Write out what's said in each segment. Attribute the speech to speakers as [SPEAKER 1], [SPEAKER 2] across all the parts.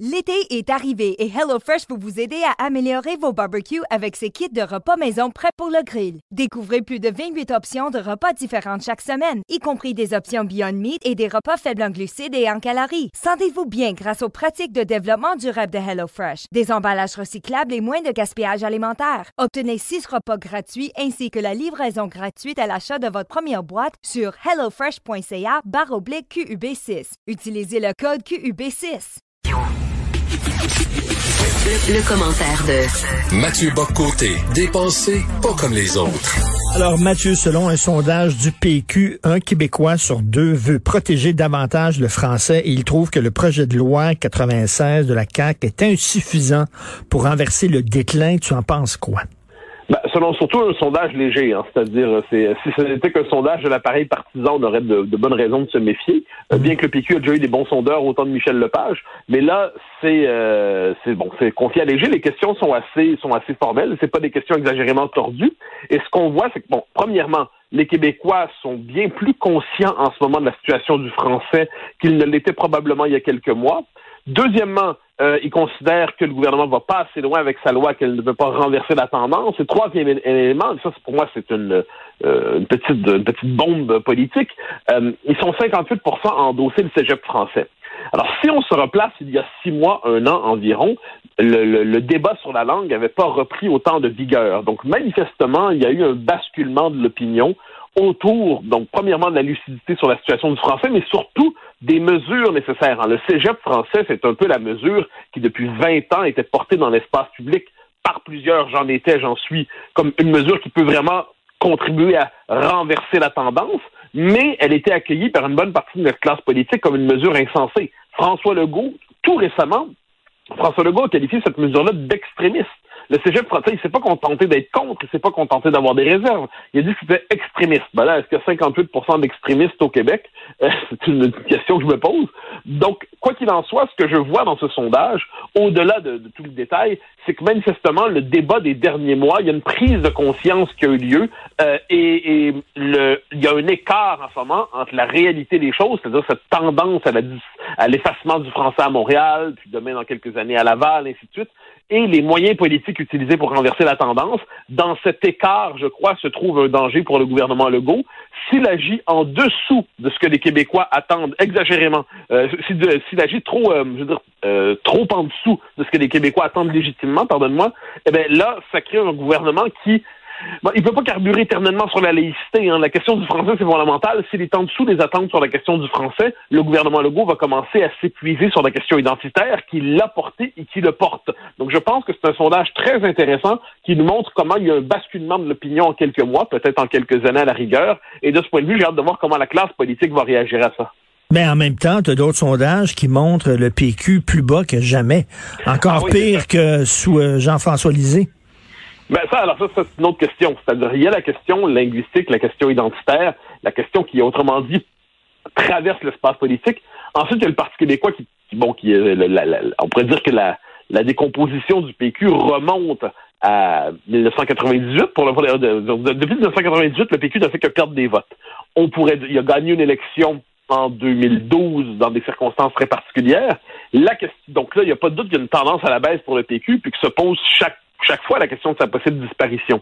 [SPEAKER 1] L'été est arrivé et HelloFresh peut vous aider à améliorer vos barbecues avec ses kits de repas maison prêts pour le grill. Découvrez plus de 28 options de repas différentes chaque semaine, y compris des options Beyond Meat et des repas faibles en glucides et en calories. Sentez-vous bien grâce aux pratiques de développement durable de HelloFresh, des emballages recyclables et moins de gaspillage alimentaire. Obtenez 6 repas gratuits ainsi que la livraison gratuite à l'achat de votre première boîte sur hellofresh.ca/QUB6. Utilisez le code QUB6.
[SPEAKER 2] Le commentaire de
[SPEAKER 3] Mathieu Bock-Côté, dépensé pas comme les autres.
[SPEAKER 4] Alors Mathieu, selon un sondage du PQ, un Québécois sur deux veut protéger davantage le français et il trouve que le projet de loi 96 de la CAQ est insuffisant pour renverser le déclin. Tu en penses quoi?
[SPEAKER 5] Selon surtout un sondage léger, c'est-à-dire si ce n'était qu'un sondage de l'appareil partisan, on aurait de bonnes raisons de se méfier, bien que le PQ a déjà eu des bons sondeurs au temps de Michel Lepage, mais là c'est confié à léger, les questions sont assez formelles, c'est pas des questions exagérément tordues, et ce qu'on voit c'est que premièrement, les Québécois sont bien plus conscients en ce moment de la situation du français qu'ils ne l'étaient probablement il y a quelques mois. Deuxièmement, ils considèrent que le gouvernement va pas assez loin avec sa loi, qu'elle ne veut pas renverser la tendance. Et troisième élément, ça pour moi c'est une petite bombe politique, ils sont 58% à endosser le cégep français. Alors si on se replace il y a 6 mois, 1 an environ, le débat sur la langue n'avait pas repris autant de vigueur. Donc manifestement, il y a eu un basculement de l'opinion autour, donc premièrement de la lucidité sur la situation du français, mais surtout des mesures nécessaires. Le cégep français, c'est un peu la mesure qui depuis 20 ans était portée dans l'espace public par plusieurs, j'en suis, comme une mesure qui peut vraiment contribuer à renverser la tendance, mais elle était accueillie par une bonne partie de notre classe politique comme une mesure insensée. François Legault, tout récemment, François Legault a qualifié cette mesure-là d'extrémiste. Le cégep français, il s'est pas contenté d'être contre, il s'est pas contenté d'avoir des réserves. Il a dit que c'était extrémiste. Ben là, est-ce qu'il y a 58% d'extrémistes au Québec? C'est une question que je me pose. Donc, quoi qu'il en soit, ce que je vois dans ce sondage, au-delà de tout le détail, c'est que manifestement, le débat des derniers mois, il y a une prise de conscience qui a eu lieu il y a un écart en ce moment entre la réalité des choses, c'est-à-dire cette tendance à l'effacement du français à Montréal, puis demain dans quelques années à Laval, ainsi de suite, et les moyens politiques utilisés pour renverser la tendance. Dans cet écart, je crois, se trouve un danger pour le gouvernement Legault. S'il agit en dessous de ce que les Québécois attendent exagérément, s'il agit trop en dessous de ce que les Québécois attendent légitimement, eh bien là, ça crée un gouvernement qui il peut pas carburer éternellement sur la laïcité. La question du français, c'est fondamental. S'il est en dessous des attentes sur la question du français, le gouvernement Legault va commencer à s'épuiser sur la question identitaire qu'il l'a portée et qui le porte. Donc, je pense que c'est un sondage très intéressant qui nous montre comment il y a un basculement de l'opinion en quelques mois, peut-être en quelques années à la rigueur. Et de ce point de vue, j'ai hâte de voir comment la classe politique va réagir à ça.
[SPEAKER 4] Mais en même temps, tu as d'autres sondages qui montrent le PQ plus bas que jamais. Encore pire que sous Jean-François Lisée.
[SPEAKER 5] Ça, c'est une autre question. C'est-à-dire, il y a la question linguistique, la question identitaire, la question qui, autrement dit, traverse l'espace politique. Ensuite, il y a le Parti québécois on pourrait dire que la décomposition du PQ remonte à 1998. Depuis 1998, le PQ n'a fait que perdre des votes. Il a gagné une élection en 2012 dans des circonstances très particulières. Donc là, il n'y a pas de doute qu'il y a une tendance à la baisse pour le PQ, puis que se pose chaque fois la question de sa possible disparition.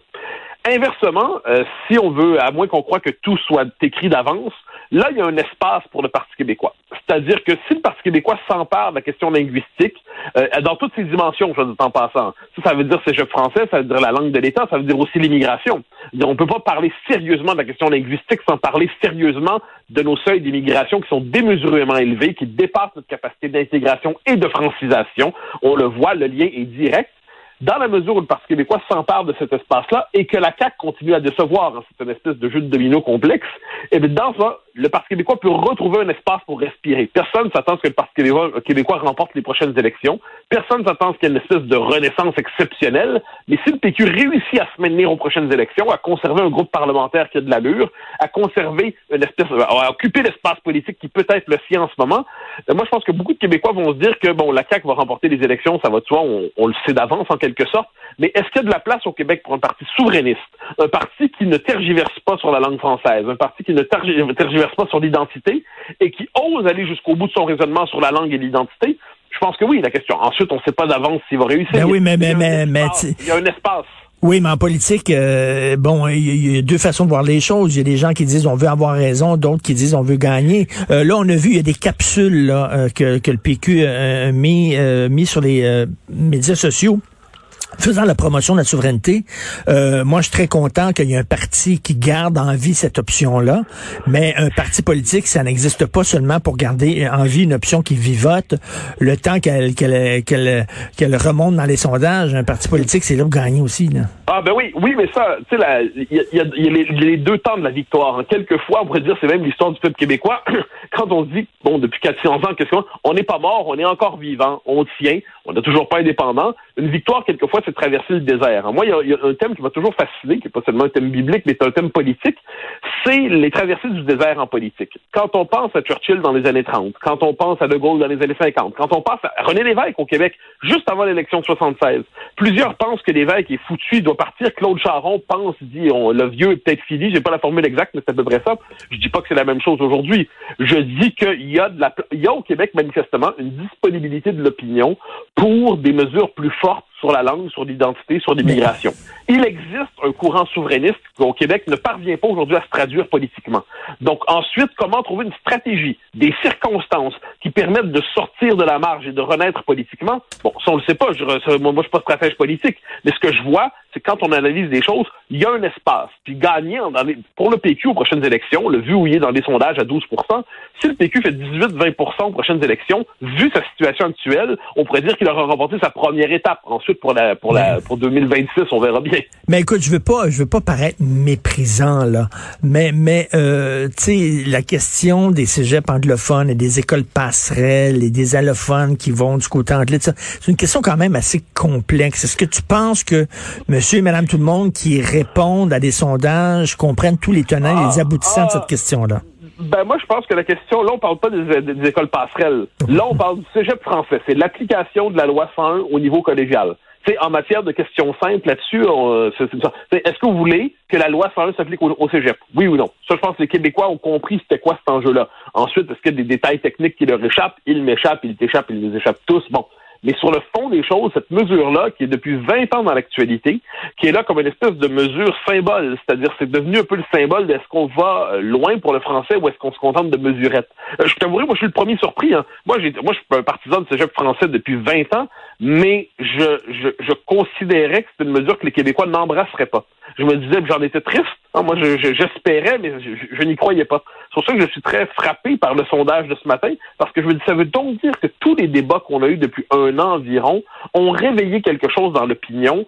[SPEAKER 5] Inversement, si on veut, à moins qu'on croie que tout soit écrit d'avance, là, il y a un espace pour le Parti québécois. C'est-à-dire que si le Parti québécois s'empare de la question linguistique, dans toutes ses dimensions, je veux dire en passant, ça veut dire cégep français, ça veut dire la langue de l'État, ça veut dire aussi l'immigration. On ne peut pas parler sérieusement de la question linguistique sans parler sérieusement de nos seuils d'immigration qui sont démesurément élevés, qui dépassent notre capacité d'intégration et de francisation. On le voit, le lien est direct. Dans la mesure où le Parti québécois s'empare de cet espace-là et que la CAQ continue à décevoir, c'est une espèce de jeu de domino complexe, et bien dans ça, le Parti québécois peut retrouver un espace pour respirer. Personne ne s'attend à ce que le Parti québécois remporte les prochaines élections. Personne ne s'attend à ce qu'il y ait une espèce de renaissance exceptionnelle. Mais si le PQ réussit à se maintenir aux prochaines élections, à conserver un groupe parlementaire qui a de l'allure, à conserver à occuper l'espace politique qui peut être le sien en ce moment, moi je pense que beaucoup de Québécois vont se dire que la CAQ va remporter les élections, ça va de soi, on le sait d'avance en quelque sorte. Mais est-ce qu'il y a de la place au Québec pour un parti souverainiste, un parti qui ne tergiverse pas sur la langue française, un parti qui ne tergiverse pas sur l'identité et qui ose aller jusqu'au bout de son raisonnement sur la langue et l'identité? Je Je pense que oui, la question. Ensuite, on ne sait pas d'avance s'il va réussir.
[SPEAKER 4] Ben oui, mais
[SPEAKER 5] il y a un espace.
[SPEAKER 4] Oui, mais en politique, bon, il y a deux façons de voir les choses. Il y a des gens qui disent on veut avoir raison, d'autres qui disent on veut gagner. Là, on a vu, il y a des capsules là, que le PQ a mis sur les médias sociaux faisant la promotion de la souveraineté. Moi, je suis très content qu'il y ait un parti qui garde en vie cette option-là, mais un parti politique, ça n'existe pas seulement pour garder en vie une option qui vivote le temps qu'elle remonte dans les sondages. Un parti politique, c'est là pour gagner aussi, là.
[SPEAKER 5] Ah ben oui, mais ça, tu sais, il y a les deux temps de la victoire. Quelquefois, on pourrait dire c'est même l'histoire du peuple québécois. Quand on se dit, bon, depuis 400 ans, qu'est-ce qu'on... On n'est pas mort, on est encore vivant, on tient, on n'a toujours pas indépendant. Une victoire, quelquefois, c'est de traverser le désert. Moi, il y a un thème qui m'a toujours fasciné, qui n'est pas seulement un thème biblique, mais c'est un thème politique, c'est les traversées du désert en politique. Quand on pense à Churchill dans les années 30, quand on pense à De Gaulle dans les années 50, quand on pense à René Lévesque au Québec, juste avant l'élection de 76, plusieurs pensent que Lévesque est foutu, il doit partir. Claude Charon dit, le vieux est peut-être fini, j'ai pas la formule exacte, mais c'est à peu près ça. Je dis pas que c'est la même chose aujourd'hui. Je dis qu'il y a au Québec, manifestement, une disponibilité de l'opinion pour des mesures plus fortes sur la langue, sur l'identité, sur l'immigration. Il existe un courant souverainiste au Québec ne parvient pas aujourd'hui à se traduire politiquement. Donc ensuite, comment trouver une stratégie, des circonstances qui permettent de sortir de la marge et de renaître politiquement? Bon, ça on le sait pas, moi je suis pas stratège politique, mais ce que je vois, c'est que quand on analyse des choses, il y a un espace. Puis gagner pour le PQ aux prochaines élections, le vu où il est dans les sondages à 12%, si le PQ fait 18-20% aux prochaines élections, vu sa situation actuelle, on pourrait dire qu'il aura remporté sa première étape. Ensuite, pour 2026, on verra bien.
[SPEAKER 4] Mais écoute, je veux pas paraître méprisant, là. Mais tu sais, la question des cégeps anglophones et des écoles passerelles et des allophones qui vont du côté anglais, c'est une question quand même assez complexe. Est-ce que tu penses que monsieur et madame tout le monde qui répondent à des sondages comprennent tous les tenants et les aboutissants de cette question-là?
[SPEAKER 5] Ben moi, je pense que la question, là, on parle pas des écoles passerelles. Là, on parle du cégep français. C'est l'application de la loi 101 au niveau collégial. T'sais, en matière de questions simples là-dessus, est-ce que vous voulez que la loi 101 s'applique au cégep? Oui ou non? Ça, je pense que les Québécois ont compris c'était quoi cet enjeu-là. Ensuite, est-ce qu'il y a des détails techniques qui leur échappent? Ils m'échappent, ils t'échappent, ils les échappent tous. Bon. Mais sur le fond des choses, cette mesure-là, qui est depuis 20 ans dans l'actualité, qui est là comme une espèce de mesure symbole, c'est-à-dire c'est devenu un peu le symbole d'est-ce qu'on va loin pour le français ou est-ce qu'on se contente de mesurettes. Je t'avouerai, moi je suis le premier surpris. Hein. Moi je suis un partisan de cégep français depuis 20 ans, mais je considérais que c'est une mesure que les Québécois n'embrasseraient pas. Je me disais, j'en étais triste. Hein, moi, j'espérais, mais je n'y croyais pas. C'est pour ça que je suis très frappé par le sondage de ce matin, parce que je me dis, ça veut donc dire que tous les débats qu'on a eus depuis un an environ ont réveillé quelque chose dans l'opinion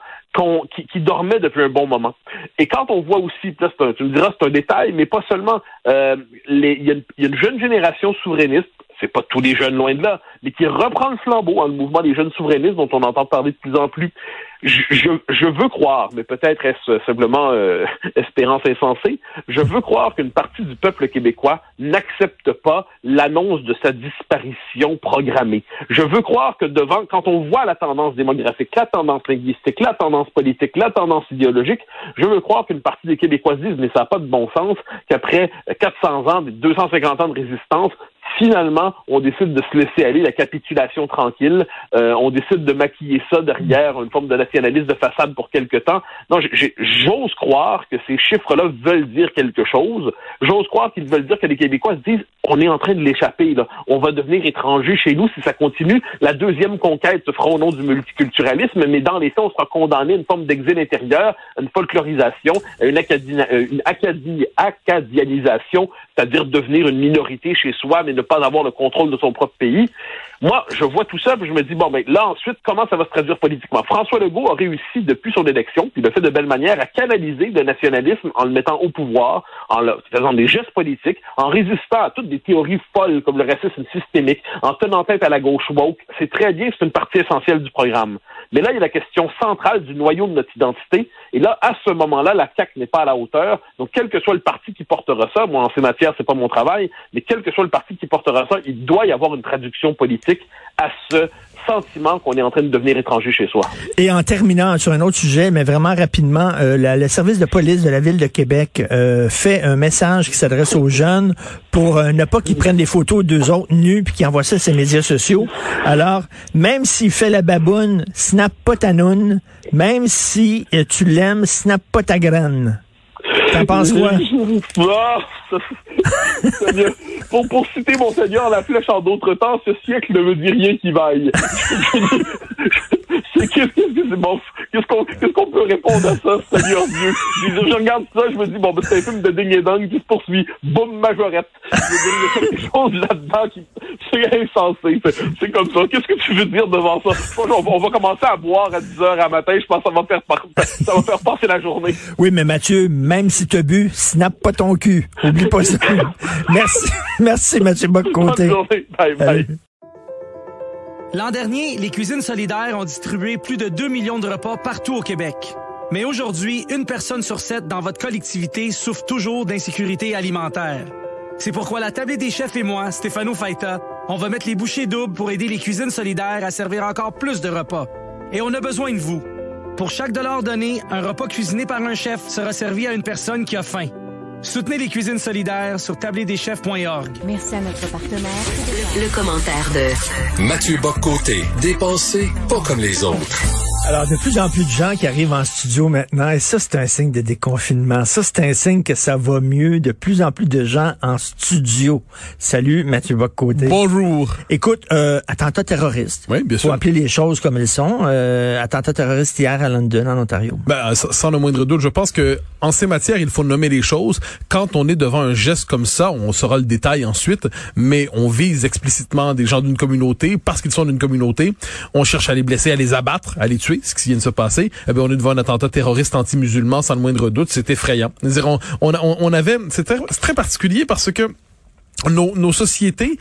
[SPEAKER 5] qui dormait depuis un bon moment. Et quand on voit aussi, là, tu me diras, c'est un détail, mais pas seulement, il y a une jeune génération souverainiste, c'est pas tous les jeunes loin de là, mais qui reprend le flambeau, le mouvement des jeunes souverainistes dont on entend parler de plus en plus. Je veux croire, mais peut-être est-ce simplement espérance insensée, je veux croire qu'une partie du peuple québécois n'accepte pas l'annonce de sa disparition programmée. Je veux croire que quand on voit la tendance démographique, la tendance linguistique, la tendance politique, la tendance idéologique, je veux croire qu'une partie des Québécois disent, mais ça n'a pas de bon sens, qu'après 400 ans, 250 ans de résistance, finalement, on décide de se laisser aller, la capitulation tranquille. On décide de maquiller ça derrière une forme de nationalisme de façade pour quelque temps. Non, j'ose croire que ces chiffres-là veulent dire quelque chose. J'ose croire qu'ils veulent dire que les Québécois se disent on est en train de l'échapper, là. On va devenir étranger chez nous si ça continue. La deuxième conquête se fera au nom du multiculturalisme, mais dans les faits, on sera condamné à une forme d'exil intérieur, à une folklorisation, à une acadianisation, c'est-à-dire devenir une minorité chez soi, mais ne pas avoir le contrôle de son propre pays. Moi, je vois tout ça, puis je me dis, bon, ben là, ensuite, comment ça va se traduire politiquement? François Legault a réussi, depuis son élection, puis il l'a fait de belle manière, à canaliser le nationalisme en le mettant au pouvoir, en faisant des gestes politiques, en résistant à toutes des théories folles comme le racisme systémique, en tenant tête à la gauche woke. C'est très bien, c'est une partie essentielle du programme. Mais là, il y a la question centrale du noyau de notre identité, et là, à ce moment-là, la CAQ n'est pas à la hauteur. Donc, quel que soit le parti qui portera ça, moi, en ces matières, c'est pas mon travail, mais quel que soit le parti qui portera ça, il doit y avoir une traduction politique à ce sentiment qu'on est en train de devenir étranger chez soi.
[SPEAKER 4] Et en terminant sur un autre sujet, mais vraiment rapidement, le service de police de la Ville de Québec fait un message qui s'adresse aux jeunes pour ne pas qu'ils prennent des photos d'eux autres nus puis qu'ils envoient ça sur les médias sociaux. Alors, même s'il fait la baboune, snap pas ta noune. Même si tu l'aimes, snap pas ta graine. T'en penses quoi?
[SPEAKER 5] Seigneur, pour citer mon Seigneur, la flèche en d'autres temps, ce siècle ne me dit rien qui vaille. Qu'est-ce qu'on peut répondre à ça, Seigneur Dieu? Je regarde ça, je me dis, bon, c'est un film de ding et dong qui se poursuit. Boum, majorette. Je veux dire, il y a quelque chose là-dedans qui, c'est insensé. C'est comme ça. Qu'est-ce que tu veux dire devant ça? On va commencer à boire à 10h à matin. Je pense que ça va faire passer la journée.
[SPEAKER 4] Oui, mais Mathieu, même si t'as bu, snap pas ton cul. Oublie pas ça. Merci Mathieu Bock-Côté.
[SPEAKER 5] Bonne journée. Bye bye.
[SPEAKER 6] L'an dernier, les cuisines solidaires ont distribué plus de 2 millions de repas partout au Québec. Mais aujourd'hui, 1 personne sur 7 dans votre collectivité souffre toujours d'insécurité alimentaire. C'est pourquoi la Tablée des chefs et moi, Stéphano Faita, on va mettre les bouchées doubles pour aider les cuisines solidaires à servir encore plus de repas. Et on a besoin de vous. Pour chaque dollar donné, un repas cuisiné par un chef sera servi à une personne qui a faim. Soutenez les cuisines solidaires sur tabledeschefs.org.
[SPEAKER 2] Merci à notre partenaire. Le commentaire de
[SPEAKER 3] Mathieu Bock-Côté. Dépensé pas comme les autres.
[SPEAKER 4] Alors, de plus en plus de gens qui arrivent en studio maintenant, et ça, c'est un signe de déconfinement. Ça, c'est un signe que ça va mieux. De plus en plus de gens en studio. Salut, Mathieu Bock-Côté.
[SPEAKER 7] Bonjour.
[SPEAKER 4] Écoute, attentat terroriste.
[SPEAKER 7] Oui, bien sûr.
[SPEAKER 4] Faut appeler les choses comme elles sont. Attentat terroriste hier à London, en Ontario.
[SPEAKER 7] Ben, sans le moindre doute, je pense que en ces matières, il faut nommer les choses. Quand on est devant un geste comme ça, on saura le détail ensuite, mais on vise explicitement des gens d'une communauté parce qu'ils sont d'une communauté. On cherche à les blesser, à les abattre, à les tuer, ce qui vient de se passer. Eh bien, on est devant un attentat terroriste anti-musulman, sans le moindre doute. C'est effrayant. On avait, c'est très particulier parce que nos sociétés,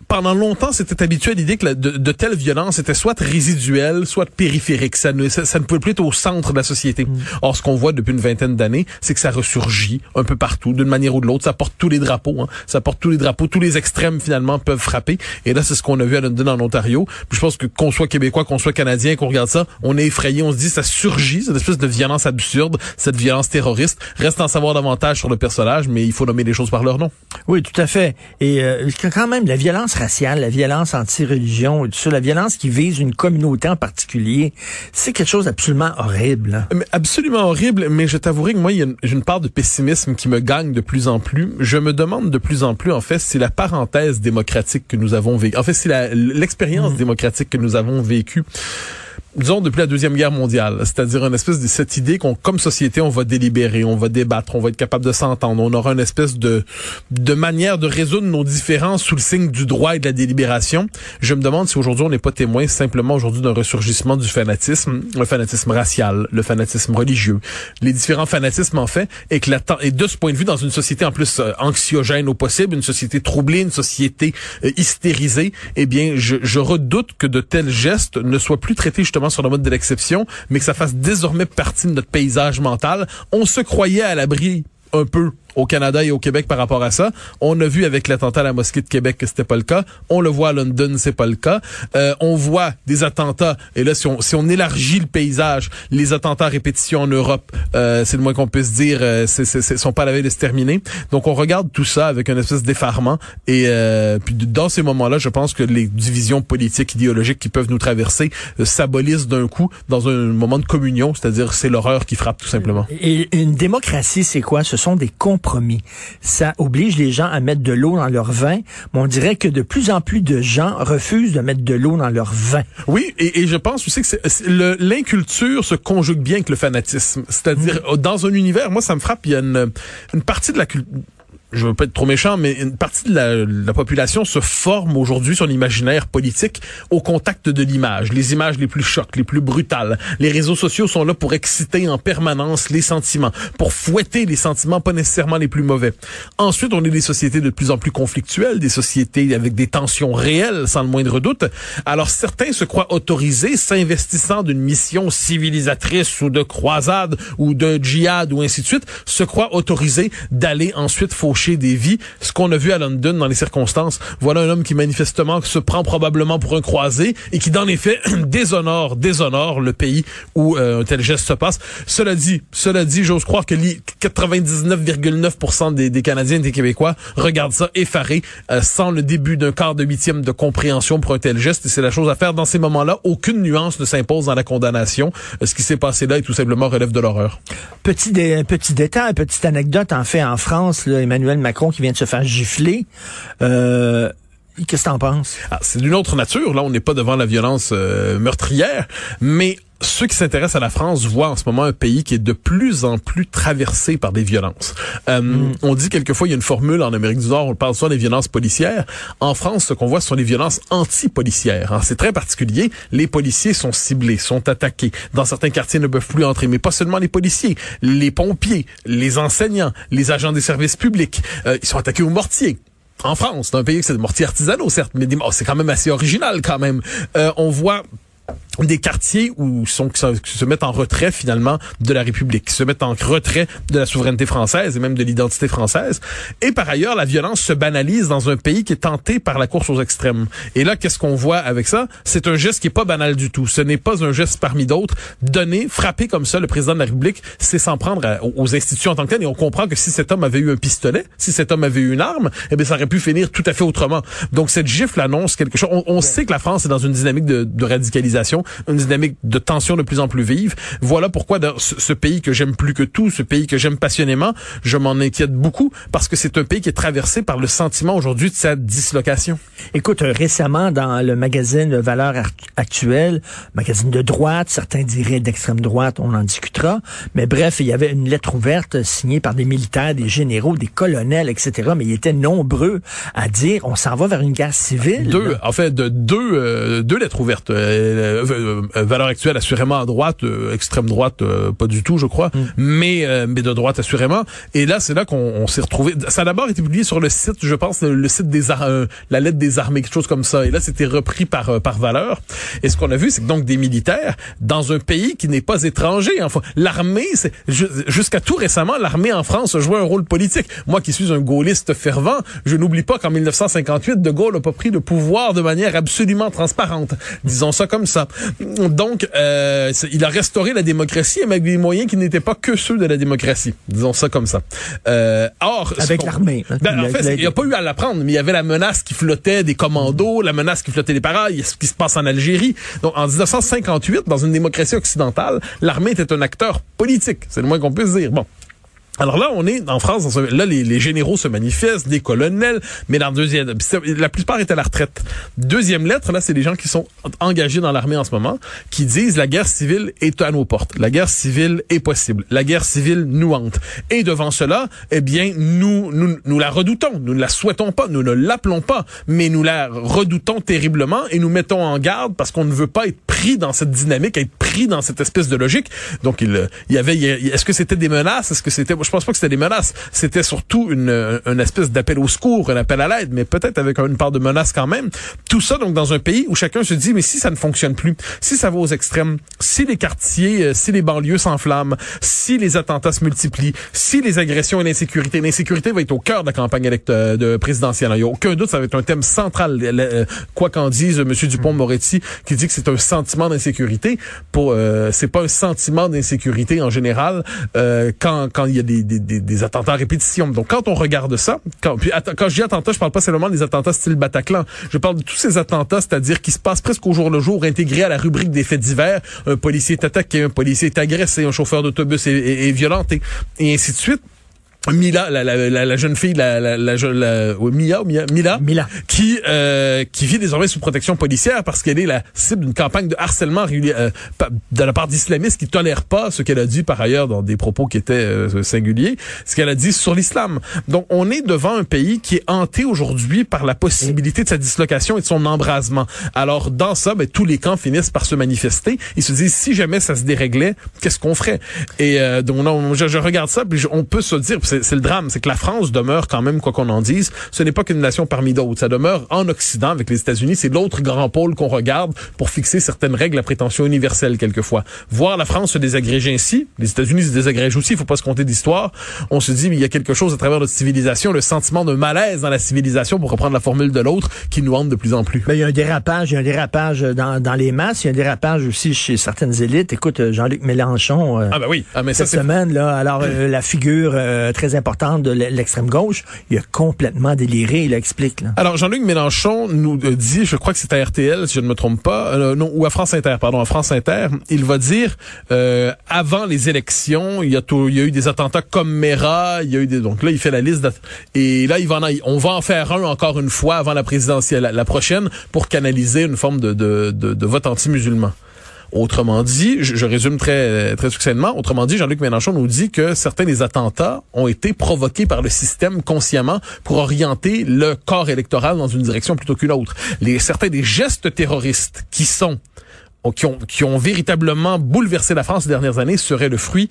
[SPEAKER 7] pendant longtemps, c'était habitué à l'idée que de telles violences étaient soit résiduelles, soit périphériques. Ça ne pouvait plus être au centre de la société. Or, ce qu'on voit depuis une vingtaine d'années, c'est que ça ressurgit un peu partout, d'une manière ou de l'autre. Ça porte tous les drapeaux. Hein. Ça porte tous les drapeaux. Tous les extrêmes, finalement, peuvent frapper. Et là, c'est ce qu'on a vu à London, en Ontario. Puis je pense que qu'on soit québécois, qu'on soit canadien, qu'on regarde ça, on est effrayé. On se dit, ça surgit, cette espèce de violence absurde, cette violence terroriste. Reste à en savoir davantage sur le personnage, mais il faut nommer les choses par leur nom.
[SPEAKER 4] Oui, tout à fait. Et quand même, la violence raciale, la violence anti-religion, tout ça, la violence qui vise une communauté en particulier, c'est quelque chose d'absolument horrible. Hein?
[SPEAKER 7] Absolument horrible, mais je t'avouerai que moi, j'ai une part de pessimisme qui me gagne de plus en plus. Je me demande de plus en plus, en fait, si la parenthèse démocratique que nous avons vécue, en fait, si l'expérience démocratique que nous avons vécue, disons, depuis la Deuxième Guerre mondiale, c'est-à-dire une espèce de cette idée qu'on, comme société, on va délibérer, on va débattre, on va être capable de s'entendre, on aura une espèce de manière de résoudre nos différences sous le signe du droit et de la délibération. Je me demande si aujourd'hui on n'est pas témoin simplement aujourd'hui d'un ressurgissement du fanatisme, le fanatisme racial, le fanatisme religieux, les différents fanatismes en fait, et de ce point de vue, dans une société en plus anxiogène au possible, une société troublée, une société hystérisée, eh bien, je redoute que de tels gestes ne soient plus traités justement sur le mode de l'exception, mais que ça fasse désormais partie de notre paysage mental. On se croyait à l'abri un peu au Canada et au Québec par rapport à ça. On a vu avec l'attentat à la mosquée de Québec que c'était pas le cas. On le voit à London, c'est pas le cas. On voit des attentats, et là, si on élargit le paysage, les attentats à répétition en Europe, c'est le moins qu'on puisse dire, sont pas à la veille de se terminer. Donc, on regarde tout ça avec une espèce d'effarement, et puis dans ces moments-là, je pense que les divisions politiques, idéologiques qui peuvent nous traverser s'abolissent d'un coup dans un moment de communion, c'est-à-dire c'est l'horreur qui frappe tout simplement.
[SPEAKER 4] Et une démocratie, c'est quoi? Ce sont des compromis. Ça oblige les gens à mettre de l'eau dans leur vin, mais on dirait que de plus en plus de gens refusent de mettre de l'eau dans leur vin.
[SPEAKER 7] Oui, et je pense aussi que l'inculture se conjugue bien avec le fanatisme. C'est-à-dire, dans un univers, moi ça me frappe, il y a une partie de la culture, je veux pas être trop méchant, mais une partie de la population se forme aujourd'hui sur l'imaginaire politique au contact de l'image. Les images les plus chocs, les plus brutales. Les réseaux sociaux sont là pour exciter en permanence les sentiments, pour fouetter les sentiments pas nécessairement les plus mauvais. Ensuite, on est des sociétés de plus en plus conflictuelles, des sociétés avec des tensions réelles, sans le moindre doute. Alors, certains se croient autorisés, s'investissant d'une mission civilisatrice ou de croisade ou de djihad ou ainsi de suite, se croient autorisés d'aller ensuite faucher arracher des vies. Ce qu'on a vu à London dans les circonstances, voilà un homme qui manifestement se prend probablement pour un croisé et qui dans les faits déshonore le pays où un tel geste se passe. Cela dit, j'ose croire que 99,9% des Canadiens et des Québécois regardent ça effarés, sans le début d'un quart de huitième de compréhension pour un tel geste. Et c'est la chose à faire dans ces moments-là. Aucune nuance ne s'impose dans la condamnation. Ce qui s'est passé là est tout simplement relève de l'horreur.
[SPEAKER 4] Petit détail, petite anecdote, en fait, en France, là, Emmanuel Macron qui vient de se faire gifler. Qu'est-ce que t'en penses?
[SPEAKER 7] C'est d'une autre nature. Là, on n'est pas devant la violence meurtrière, mais ceux qui s'intéressent à la France voient en ce moment un pays qui est de plus en plus traversé par des violences. On dit quelquefois, il y a une formule en Amérique du Nord, on parle souvent des violences policières. En France, ce qu'on voit, ce sont les violences anti-policières. C'est très particulier. Les policiers sont ciblés, sont attaqués. Dans certains quartiers, ne peuvent plus entrer. Mais pas seulement les policiers, les pompiers, les enseignants, les agents des services publics. Ils sont attaqués au mortier. En France, c'est un pays que c'est des mortiers artisanaux, certes, mais c'est quand même assez original quand même. On voit des quartiers qui se mettent en retrait finalement de la République, qui se mettent en retrait de la souveraineté française et même de l'identité française. Et par ailleurs, la violence se banalise dans un pays qui est tenté par la course aux extrêmes. Et là, qu'est-ce qu'on voit avec ça? C'est un geste qui est pas banal du tout. Ce n'est pas un geste parmi d'autres. Frapper comme ça le président de la République, c'est s'en prendre aux institutions en tant que telles. Et on comprend que si cet homme avait eu un pistolet, si cet homme avait eu une arme, eh bien, ça aurait pu finir tout à fait autrement. Donc, cette gifle annonce quelque chose. On sait que la France est dans une dynamique de radicalisation, une dynamique de tension de plus en plus vive. Voilà pourquoi dans ce pays que j'aime plus que tout, ce pays que j'aime passionnément, je m'en inquiète beaucoup parce que c'est un pays qui est traversé par le sentiment aujourd'hui de sa dislocation.
[SPEAKER 4] Écoute, récemment dans le magazine Valeurs Actuelles, magazine de droite, certains diraient d'extrême droite, on en discutera, mais bref, il y avait une lettre ouverte signée par des militaires, des généraux, des colonels, etc., mais ils étaient nombreux à dire on s'en va vers une guerre civile.
[SPEAKER 7] Deux lettres ouvertes. Valeurs Actuelles assurément à droite, extrême droite pas du tout je crois, mais de droite assurément. Et là c'est là qu'on s'est retrouvé. Ça a d'abord été publié sur le site, je pense le site la lettre des armées, quelque chose comme ça. Et là c'était repris par Valeurs. Et ce qu'on a vu c'est que donc des militaires dans un pays qui n'est pas étranger. Enfin, l'armée, jusqu'à tout récemment, l'armée en France jouait un rôle politique. Moi qui suis un gaulliste fervent, je n'oublie pas qu'en 1958, De Gaulle n'a pas pris le pouvoir de manière absolument transparente. Disons ça comme ça. Donc, il a restauré la démocratie avec des moyens qui n'étaient pas que ceux de la démocratie. Disons ça comme ça.
[SPEAKER 4] Avec l'armée.
[SPEAKER 7] En fait, il n'y a pas eu à l'apprendre, mais il y avait la menace qui flottait des commandos, la menace qui flottait des parails, ce qui se passe en Algérie. Donc, en 1958, dans une démocratie occidentale, l'armée était un acteur politique. C'est le moins qu'on puisse dire. Bon. Alors là, on est en France, là, les généraux se manifestent, des colonels, mais la plupart étaient à la retraite. Deuxième lettre, là, c'est des gens qui sont engagés dans l'armée en ce moment, qui disent la guerre civile est à nos portes. La guerre civile est possible. La guerre civile nous hante. Et devant cela, eh bien, nous la redoutons. Nous ne la souhaitons pas. Nous ne l'appelons pas. Mais nous la redoutons terriblement et nous mettons en garde parce qu'on ne veut pas être pris dans cette dynamique, être pris dans cette espèce de logique. Donc, est-ce que c'était des menaces? Je pense pas que c'était des menaces. C'était surtout une espèce d'appel au secours, un appel à l'aide, mais peut-être avec une part de menace quand même. Tout ça, donc, dans un pays où chacun se dit, mais si ça ne fonctionne plus, si ça va aux extrêmes, si les quartiers, si les banlieues s'enflamment, si les attentats se multiplient, si les agressions et l'insécurité va être au cœur de la campagne présidentielle. Il n'y a aucun doute, ça va être un thème central. Quoi qu'en dise M. Dupond-Moretti, qui dit que c'est un sentiment d'insécurité. C'est pas un sentiment d'insécurité en général quand il y a des attentats à répétition. Donc, quand on regarde ça, quand je dis attentats, je parle pas seulement des attentats style Bataclan. Je parle de tous ces attentats, c'est-à-dire qui se passent presque au jour le jour, intégrés à la rubrique des faits divers. Un policier est attaqué, un policier est agressé, un chauffeur d'autobus est violenté, et ainsi de suite. Mila, la jeune fille, Mila, qui vit désormais sous protection policière parce qu'elle est la cible d'une campagne de harcèlement de la part d'islamistes qui tolèrent pas ce qu'elle a dit par ailleurs dans des propos qui étaient singuliers, ce qu'elle a dit sur l'islam. Donc on est devant un pays qui est hanté aujourd'hui par la possibilité de sa dislocation et de son embrasement. Alors dans ça, tous les camps finissent par se manifester. Ils se disent si jamais ça se déréglait, qu'est-ce qu'on ferait? Et donc je regarde ça, puis on peut se dire, c'est le drame, c'est que la France demeure quand même, quoi qu'on en dise, ce n'est pas qu'une nation parmi d'autres. Ça demeure en Occident avec les États-Unis, c'est l'autre grand pôle qu'on regarde pour fixer certaines règles à prétention universelle quelquefois. Voir la France se désagréger ainsi, les États-Unis se désagrègent aussi, il faut pas se compter d'histoire. On se dit, mais il y a quelque chose à travers notre civilisation, le sentiment de malaise dans la civilisation, pour reprendre la formule de l'autre, qui nous hante de plus en plus.
[SPEAKER 4] Ben, il y a un dérapage dans les masses, il y a un dérapage aussi chez certaines élites. Écoute, Jean-Luc Mélenchon,
[SPEAKER 7] mais
[SPEAKER 4] cette semaine, là, alors la figure très importante de l'extrême gauche, il a complètement déliré, il explique. Là.
[SPEAKER 7] Alors, Jean-Luc Mélenchon nous dit, je crois que c'est à RTL, si je ne me trompe pas, ou à France Inter, à France Inter, il va dire, avant les élections, il y a eu des attentats comme Mera, donc là, il fait la liste, et là, on va en faire un encore une fois avant la présidentielle, la prochaine, pour canaliser une forme de vote anti-musulman. Autrement dit, je résume très, très succinctement, autrement dit, Jean-Luc Mélenchon nous dit que certains des attentats ont été provoqués par le système consciemment pour orienter le corps électoral dans une direction plutôt qu'une autre. Certains des gestes terroristes qui ont véritablement bouleversé la France ces dernières années seraient le fruit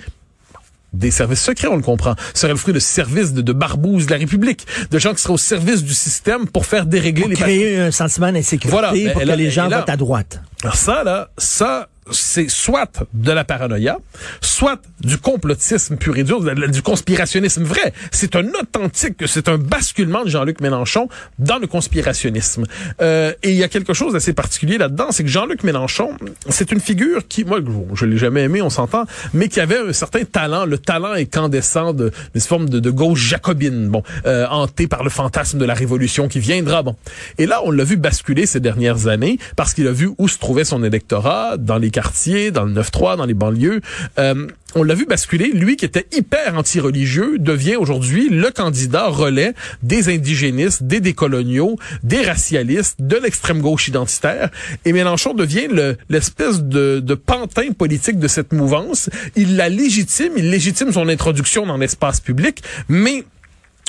[SPEAKER 7] des services secrets, on le comprend. Ce serait le fruit de services de barbouzes de la République, de gens qui seraient au service du système pour faire dérégler les
[SPEAKER 4] créer un sentiment d'insécurité pour que les gens votent à droite.
[SPEAKER 7] Alors ça, c'est soit de la paranoïa, soit du complotisme pur et dur, du conspirationnisme vrai. C'est un basculement de Jean-Luc Mélenchon dans le conspirationnisme. Et il y a quelque chose d'assez particulier là-dedans, c'est que Jean-Luc Mélenchon, c'est une figure qui, moi, je l'ai jamais aimé, on s'entend, mais qui avait un certain talent, le talent incandescent d'une forme de gauche jacobine, hanté par le fantasme de la révolution qui viendra, Et là, on l'a vu basculer ces dernières années, parce qu'il a vu où se trouvait son électorat, dans les quartiers, dans le 9-3, dans les banlieues. On l'a vu basculer. Lui, qui était hyper anti-religieux, devient aujourd'hui le candidat relais des indigénistes, des décoloniaux, des racialistes, de l'extrême gauche identitaire. Et Mélenchon devient l'espèce de pantin politique de cette mouvance. Il légitime son introduction dans l'espace public, mais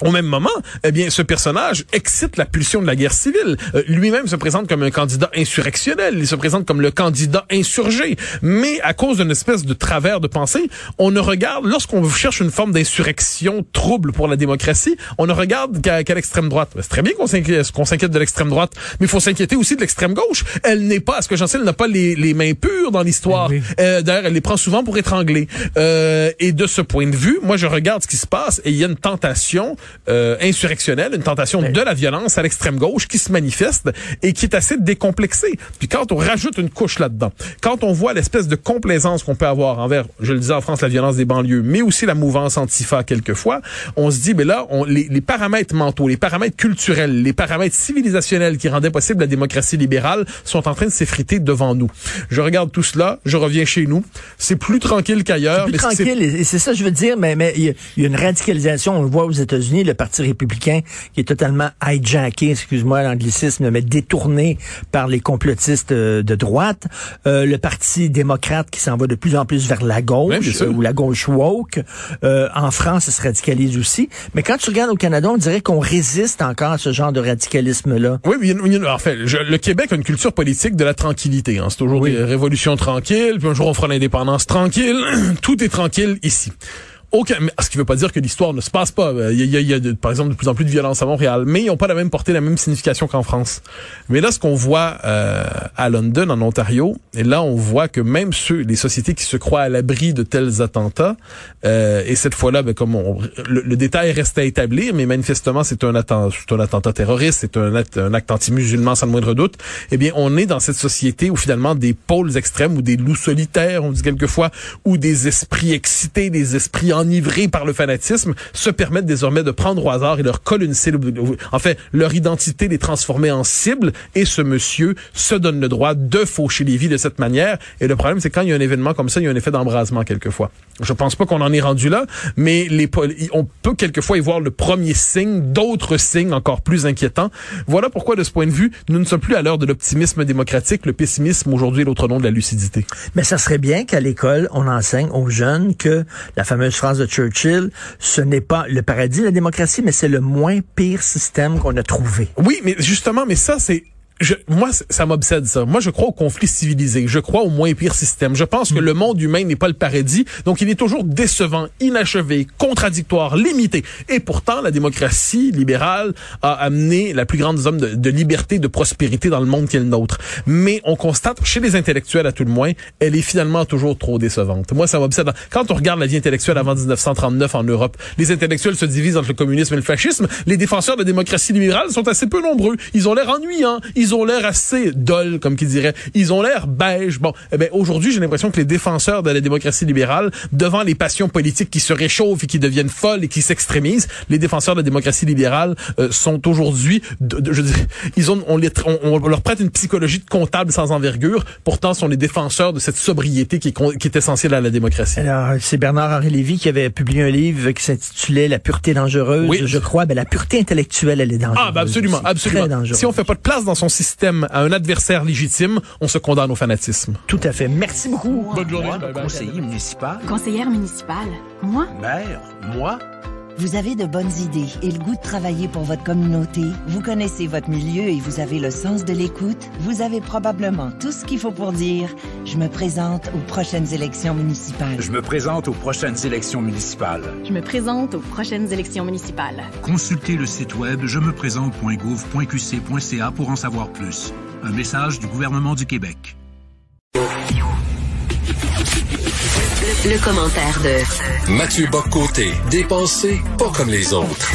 [SPEAKER 7] au même moment, ce personnage excite la pulsion de la guerre civile. Lui-même se présente comme un candidat insurrectionnel. Il se présente comme le candidat insurgé. Mais à cause d'une espèce de travers de pensée, on ne regarde, lorsqu'on cherche une forme d'insurrection trouble pour la démocratie, on ne regarde qu'à l'extrême droite. C'est très bien qu'on s'inquiète de l'extrême droite, mais il faut s'inquiéter aussi de l'extrême gauche. Elle n'est pas, à ce que j'en sais, elle n'a pas les mains pures dans l'histoire. Oui. D'ailleurs, elle les prend souvent pour étrangler. Et de ce point de vue, moi, je regarde ce qui se passe et il y a une tentation insurrectionnelle, une tentation de la violence à l'extrême gauche qui se manifeste et qui est assez décomplexée. Puis quand on rajoute une couche là-dedans, quand on voit l'espèce de complaisance qu'on peut avoir envers, je le disais en France, la violence des banlieues, mais aussi la mouvance antifa quelquefois, on se dit, mais là, les paramètres mentaux, les paramètres culturels, les paramètres civilisationnels qui rendaient possible la démocratie libérale sont en train de s'effriter devant nous. Je regarde tout cela, je reviens chez nous, c'est plus tranquille qu'ailleurs.
[SPEAKER 4] C'est plus tranquille, et c'est ça que je veux dire, mais il y a une radicalisation, on le voit aux États-Unis, le Parti républicain qui est totalement hijacké, excuse-moi l'anglicisme, mais détourné par les complotistes de droite. Le Parti démocrate qui s'en va de plus en plus vers la gauche, ou la gauche woke. En France, ça se radicalise aussi. Mais quand tu regardes au Canada, on dirait qu'on résiste encore à ce genre de radicalisme-là.
[SPEAKER 7] Oui, en fait, le Québec a une culture politique de la tranquillité. C'est toujours des révolutions tranquilles, puis un jour on fera l'indépendance tranquille. Tout est tranquille ici. Ce qui veut pas dire que l'histoire ne se passe pas. Il y a par exemple de plus en plus de violence à Montréal, mais ils n'ont pas la même portée, la même signification qu'en France. Mais là, ce qu'on voit à London, en Ontario, et là, on voit que même les sociétés qui se croient à l'abri de tels attentats, et cette fois-là, comme le détail reste à établir, mais manifestement, c'est un attentat terroriste, c'est un acte anti-musulman sans le moindre doute. Eh bien, on est dans cette société où finalement des pôles extrêmes ou des loups solitaires, on dit quelquefois, ou des esprits excités, des esprits enivrés par le fanatisme, se permettent désormais de prendre au hasard et leur coller une cible, en fait, leur identité les transformer en cible, et ce monsieur se donne le droit de faucher les vies de cette manière. Et le problème, c'est quand il y a un événement comme ça, il y a un effet d'embrasement quelquefois. Je pense pas qu'on en est rendu là, mais on peut quelquefois y voir le premier signe, d'autres signes encore plus inquiétants. Voilà pourquoi, de ce point de vue, nous ne sommes plus à l'heure de l'optimisme démocratique. Le pessimisme, aujourd'hui, est l'autre nom de la lucidité.
[SPEAKER 4] Mais ça serait bien qu'à l'école, on enseigne aux jeunes que la fameuse phrase de Churchill, ce n'est pas le paradis, la démocratie, mais c'est le moins pire système qu'on a trouvé.
[SPEAKER 7] Oui, mais justement, ça, c'est Moi, ça m'obsède, ça. Moi, je crois au conflit civilisé. Je crois au moins pire système. Je pense que le monde humain n'est pas le paradis. Donc, il est toujours décevant, inachevé, contradictoire, limité. Et pourtant, la démocratie libérale a amené la plus grande zone de liberté, de prospérité dans le monde qui est le nôtre. Mais on constate, chez les intellectuels à tout le moins, elle est finalement toujours trop décevante. Moi, ça m'obsède. Quand on regarde la vie intellectuelle avant 1939 en Europe, les intellectuels se divisent entre le communisme et le fascisme. Les défenseurs de la démocratie libérale sont assez peu nombreux. Ils ont l'air ennuyants. Ils ont l'air assez dol, comme qui dirait. Ils ont l'air beige. Bon, aujourd'hui, j'ai l'impression que les défenseurs de la démocratie libérale, devant les passions politiques qui se réchauffent et qui deviennent folles et qui s'extrémisent, les défenseurs de la démocratie libérale sont aujourd'hui, je veux dire, on leur prête une psychologie de comptable sans envergure. Pourtant, sont les défenseurs de cette sobriété qui est essentielle à la démocratie.
[SPEAKER 4] Alors, c'est Bernard-Henri Lévy qui avait publié un livre qui s'intitulait La pureté dangereuse. Oui. Je crois, la pureté intellectuelle, elle est dangereuse.
[SPEAKER 7] Ah, absolument, absolument. Si on fait pas de place dans son système à un adversaire légitime, on se condamne au fanatisme.
[SPEAKER 4] Tout à fait. Merci beaucoup.
[SPEAKER 7] Bonne journée.
[SPEAKER 8] Conseiller municipal.
[SPEAKER 9] Conseillère municipale. Moi?
[SPEAKER 8] Maire. Moi?
[SPEAKER 10] Vous avez de bonnes idées et le goût de travailler pour votre communauté. Vous connaissez votre milieu et vous avez le sens de l'écoute. Vous avez probablement tout ce qu'il faut pour dire « Je me présente aux prochaines élections municipales ».
[SPEAKER 8] Je me présente aux prochaines élections municipales.
[SPEAKER 9] Je me présente aux prochaines élections municipales.
[SPEAKER 11] Consultez le site web jemeprésente.gouv.qc.ca pour en savoir plus. Un message du gouvernement du Québec.
[SPEAKER 2] Le commentaire de
[SPEAKER 3] Mathieu Bock-Côté, dépensé pas comme les autres.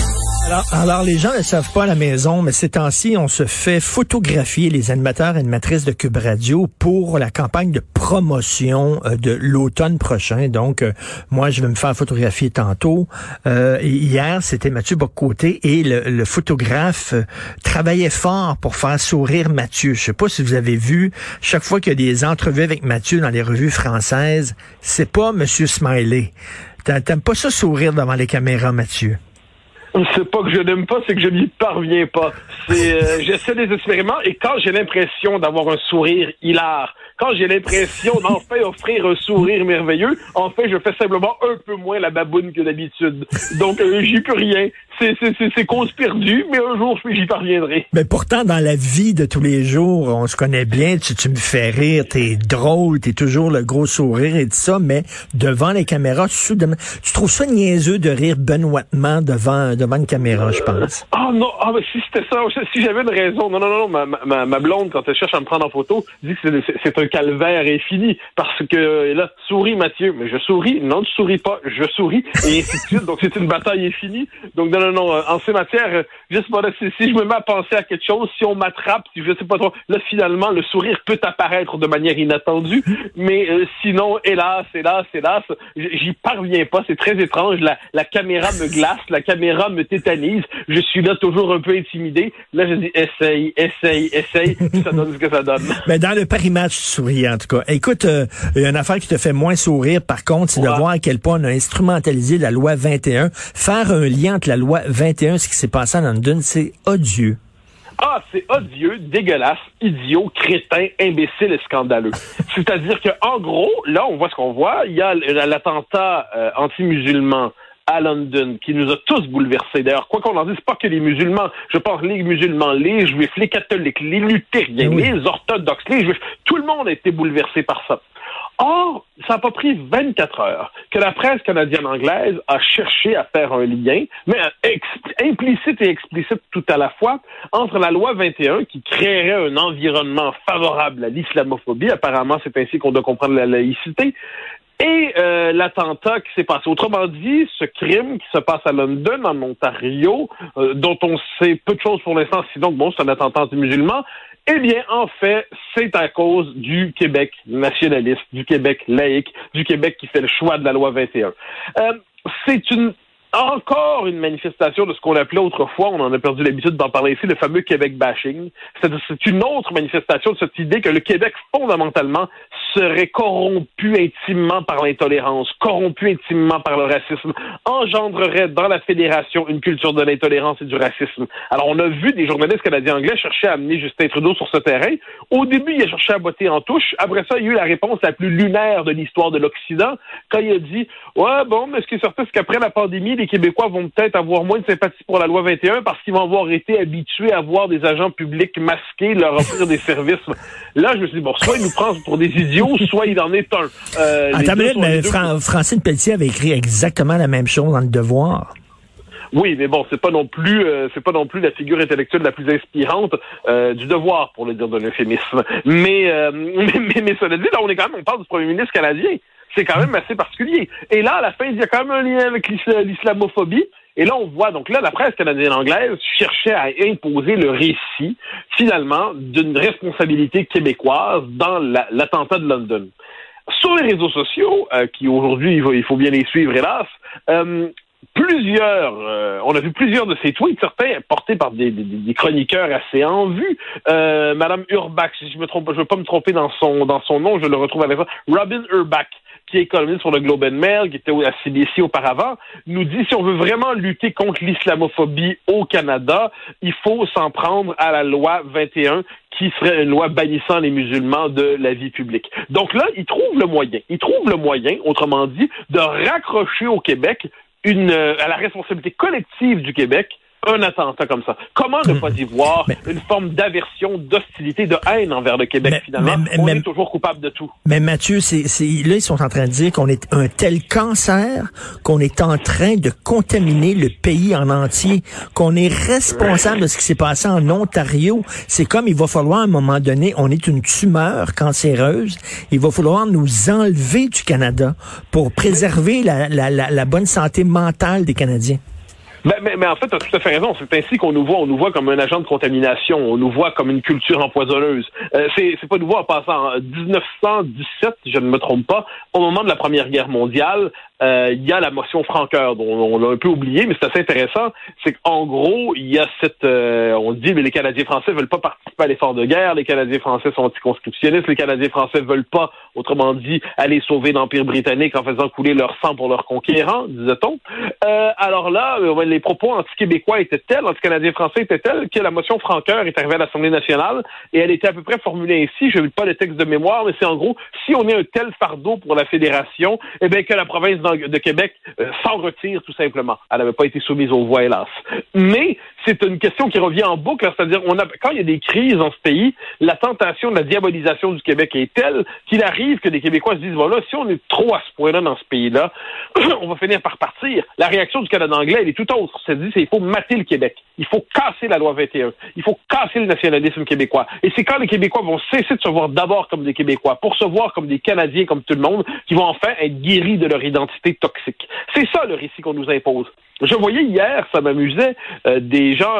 [SPEAKER 4] Alors, les gens ne le savent pas à la maison, mais ces temps-ci, on se fait photographier, les animateurs et animatrices de Cube Radio, pour la campagne de promotion de l'automne prochain. Donc, moi, je vais me faire photographier tantôt. Et hier, c'était Mathieu Bock-Côté et le photographe travaillait fort pour faire sourire Mathieu. Je sais pas si vous avez vu, chaque fois qu'il y a des entrevues avec Mathieu dans les revues françaises, c'est pas Monsieur Smiley. T'aimes pas ça sourire devant les caméras, Mathieu?
[SPEAKER 5] C'est pas que je n'aime pas, c'est que je n'y parviens pas. J'essaie des expériments et quand j'ai l'impression d'avoir un sourire hilar, quand j'ai l'impression d'enfin offrir un sourire merveilleux, en fait, je fais simplement un peu moins la baboune que d'habitude. Donc, j'y peux rien. C'est cause perdue, mais un jour, j'y parviendrai.
[SPEAKER 4] Mais pourtant, dans la vie de tous les jours, on se connaît bien, tu me fais rire, t'es drôle, t'es toujours le gros sourire et tout ça, mais devant les caméras, soudainement, tu trouves ça niaiseux de rire benoîtement devant une caméra, je pense.
[SPEAKER 5] Ah non, mais si c'était ça, si j'avais une raison, non, ma blonde, quand elle cherche à me prendre en photo, dit que c'est un calvaire infini, parce que là, souris Mathieu, mais je souris, non, tu souris pas, je souris, et ainsi de suite, donc c'est une bataille infinie, donc non, en ces matières, juste pas là, si je me mets à penser à quelque chose, si on m'attrape, si je sais pas trop, là, finalement, le sourire peut apparaître de manière inattendue, mais sinon, hélas, j'y parviens pas, c'est très étrange, la caméra me glace, la caméra me tétanise, je suis là toujours un peu intimidé, là, je dis, essaye, puis ça donne ce que ça donne.
[SPEAKER 4] Mais dans le Paris Match, tu souris, en tout cas. Écoute, il y a une affaire qui te fait moins sourire, par contre, c'est de voir à quel point on a instrumentalisé la loi 21. Faire un lien entre la loi 21 et ce qui s'est passé à London, c'est odieux.
[SPEAKER 5] Ah, c'est odieux, dégueulasse, idiot, crétin, imbécile et scandaleux. C'est-à-dire que, en gros, là, on voit ce qu'on voit. Il y a l'attentat anti-musulman à London, qui nous a tous bouleversés. D'ailleurs, quoi qu'on en dise, c'est pas que les musulmans. Je pense les musulmans, les juifs, les catholiques, les luthériens, les orthodoxes, les juifs. Tout le monde a été bouleversé par ça. Or, ça n'a pas pris 24 heures que la presse canadienne-anglaise a cherché à faire un lien, mais implicite et explicite tout à la fois, entre la loi 21 qui créerait un environnement favorable à l'islamophobie, apparemment c'est ainsi qu'on doit comprendre la laïcité, et l'attentat qui s'est passé. Autrement dit, ce crime qui se passe à London, en Ontario, dont on sait peu de choses pour l'instant, sinon bon, c'est un attentat anti-musulman, eh bien, en fait, c'est à cause du Québec nationaliste, du Québec laïque, du Québec qui fait le choix de la loi 21. C'est encore une manifestation de ce qu'on appelait autrefois, on en a perdu l'habitude d'en parler ici, le fameux Québec bashing. C'est une autre manifestation de cette idée que le Québec, fondamentalement, serait corrompu intimement par l'intolérance, corrompu intimement par le racisme, engendrerait dans la fédération une culture de l'intolérance et du racisme. Alors, on a vu des journalistes canadiens-anglais chercher à amener Justin Trudeau sur ce terrain. Au début, il a cherché à botter en touche. Après ça, il y a eu la réponse la plus lunaire de l'histoire de l'Occident, quand il a dit « Ouais, bon, mais ce qui est certain, c'est qu'après la pandémie, les Québécois vont peut-être avoir moins de sympathie pour la loi 21 parce qu'ils vont avoir été habitués à voir des agents publics masqués leur offrir des services. Là, je me suis dit, bon, soit il nous prend pour des idiots, soit il en est un.
[SPEAKER 4] Attends, mais Francine Pelletier avait écrit exactement la même chose dans Le Devoir.
[SPEAKER 5] Oui, mais bon, c'est pas non plus la figure intellectuelle la plus inspirante du Devoir, pour le dire d'un euphémisme. Mais cela dit, là, on parle du premier ministre canadien. C'est quand même assez particulier. Et là, à la fin, il y a quand même un lien avec l'islamophobie. Et là, on voit, donc là, la presse canadienne-anglaise cherchait à imposer le récit, finalement, d'une responsabilité québécoise dans l'attentat de London. Sur les réseaux sociaux, qui aujourd'hui, il faut bien les suivre, hélas, on a vu plusieurs de ces tweets, certains portés par des chroniqueurs assez en vue. Madame Urbach, si je me trompe, je veux pas me tromper dans son nom, je le retrouve avec ça. Robin Urbach, qui est économiste sur le Globe and Mail, qui était à CBC auparavant, nous dit si on veut vraiment lutter contre l'islamophobie au Canada, il faut s'en prendre à la loi 21, qui serait une loi bannissant les musulmans de la vie publique. Donc là, il trouve le moyen, autrement dit, de raccrocher au Québec à la responsabilité collective du Québec un attentat comme ça. Comment ne pas y voir une forme d'aversion, d'hostilité, de haine envers le Québec, finalement? On est toujours coupable de tout.
[SPEAKER 4] Mais Mathieu, là, ils sont en train de dire qu'on est un tel cancer qu'on est en train de contaminer le pays en entier, qu'on est responsable de ce qui s'est passé en Ontario. C'est comme il va falloir, à un moment donné, on est une tumeur cancéreuse, il va falloir nous enlever du Canada pour préserver la bonne santé mentale des Canadiens.
[SPEAKER 5] Mais en fait, tu as tout à fait raison. C'est ainsi qu'on nous voit. On nous voit comme un agent de contamination. On nous voit comme une culture empoisonneuse. C'est pas nouveau en passant. En 1917, si je ne me trompe pas, au moment de la Première Guerre mondiale, il y a la motion Franqueur, dont on l'a un peu oublié, mais c'est assez intéressant. C'est qu'en gros, il y a on dit, mais les Canadiens français veulent pas participer à l'effort de guerre. Les Canadiens français sont anticonstitutionnalistes. Les Canadiens français veulent pas, autrement dit, aller sauver l'Empire britannique en faisant couler leur sang pour leurs conquérants, disait-on. Alors là, les propos anti-québécois étaient tels, anti-canadiens français étaient tels que la motion Franqueur est arrivée à l'Assemblée nationale et elle était à peu près formulée ainsi. Je n'ai pas le texte de mémoire, mais c'est en gros, si on est un tel fardeau pour la Fédération, eh bien que la province de Québec s'en retire tout simplement. Elle n'avait pas été soumise aux voix, hélas. Mais c'est une question qui revient en boucle, c'est-à-dire quand il y a des crises dans ce pays, la tentation de la diabolisation du Québec est telle qu'il arrive que des Québécois se disent, voilà, si on est trop à ce point-là dans ce pays-là, on va finir par partir. La réaction du Canada anglais, elle est tout autre. C'est-à-dire, il faut mater le Québec. Il faut casser la loi 21. Il faut casser le nationalisme québécois. Et c'est quand les Québécois vont cesser de se voir d'abord comme des Québécois, pour se voir comme des Canadiens comme tout le monde, qui vont enfin être guéris de leur identité toxique. C'est ça le récit qu'on nous impose. Je voyais hier, ça m'amusait, des gens,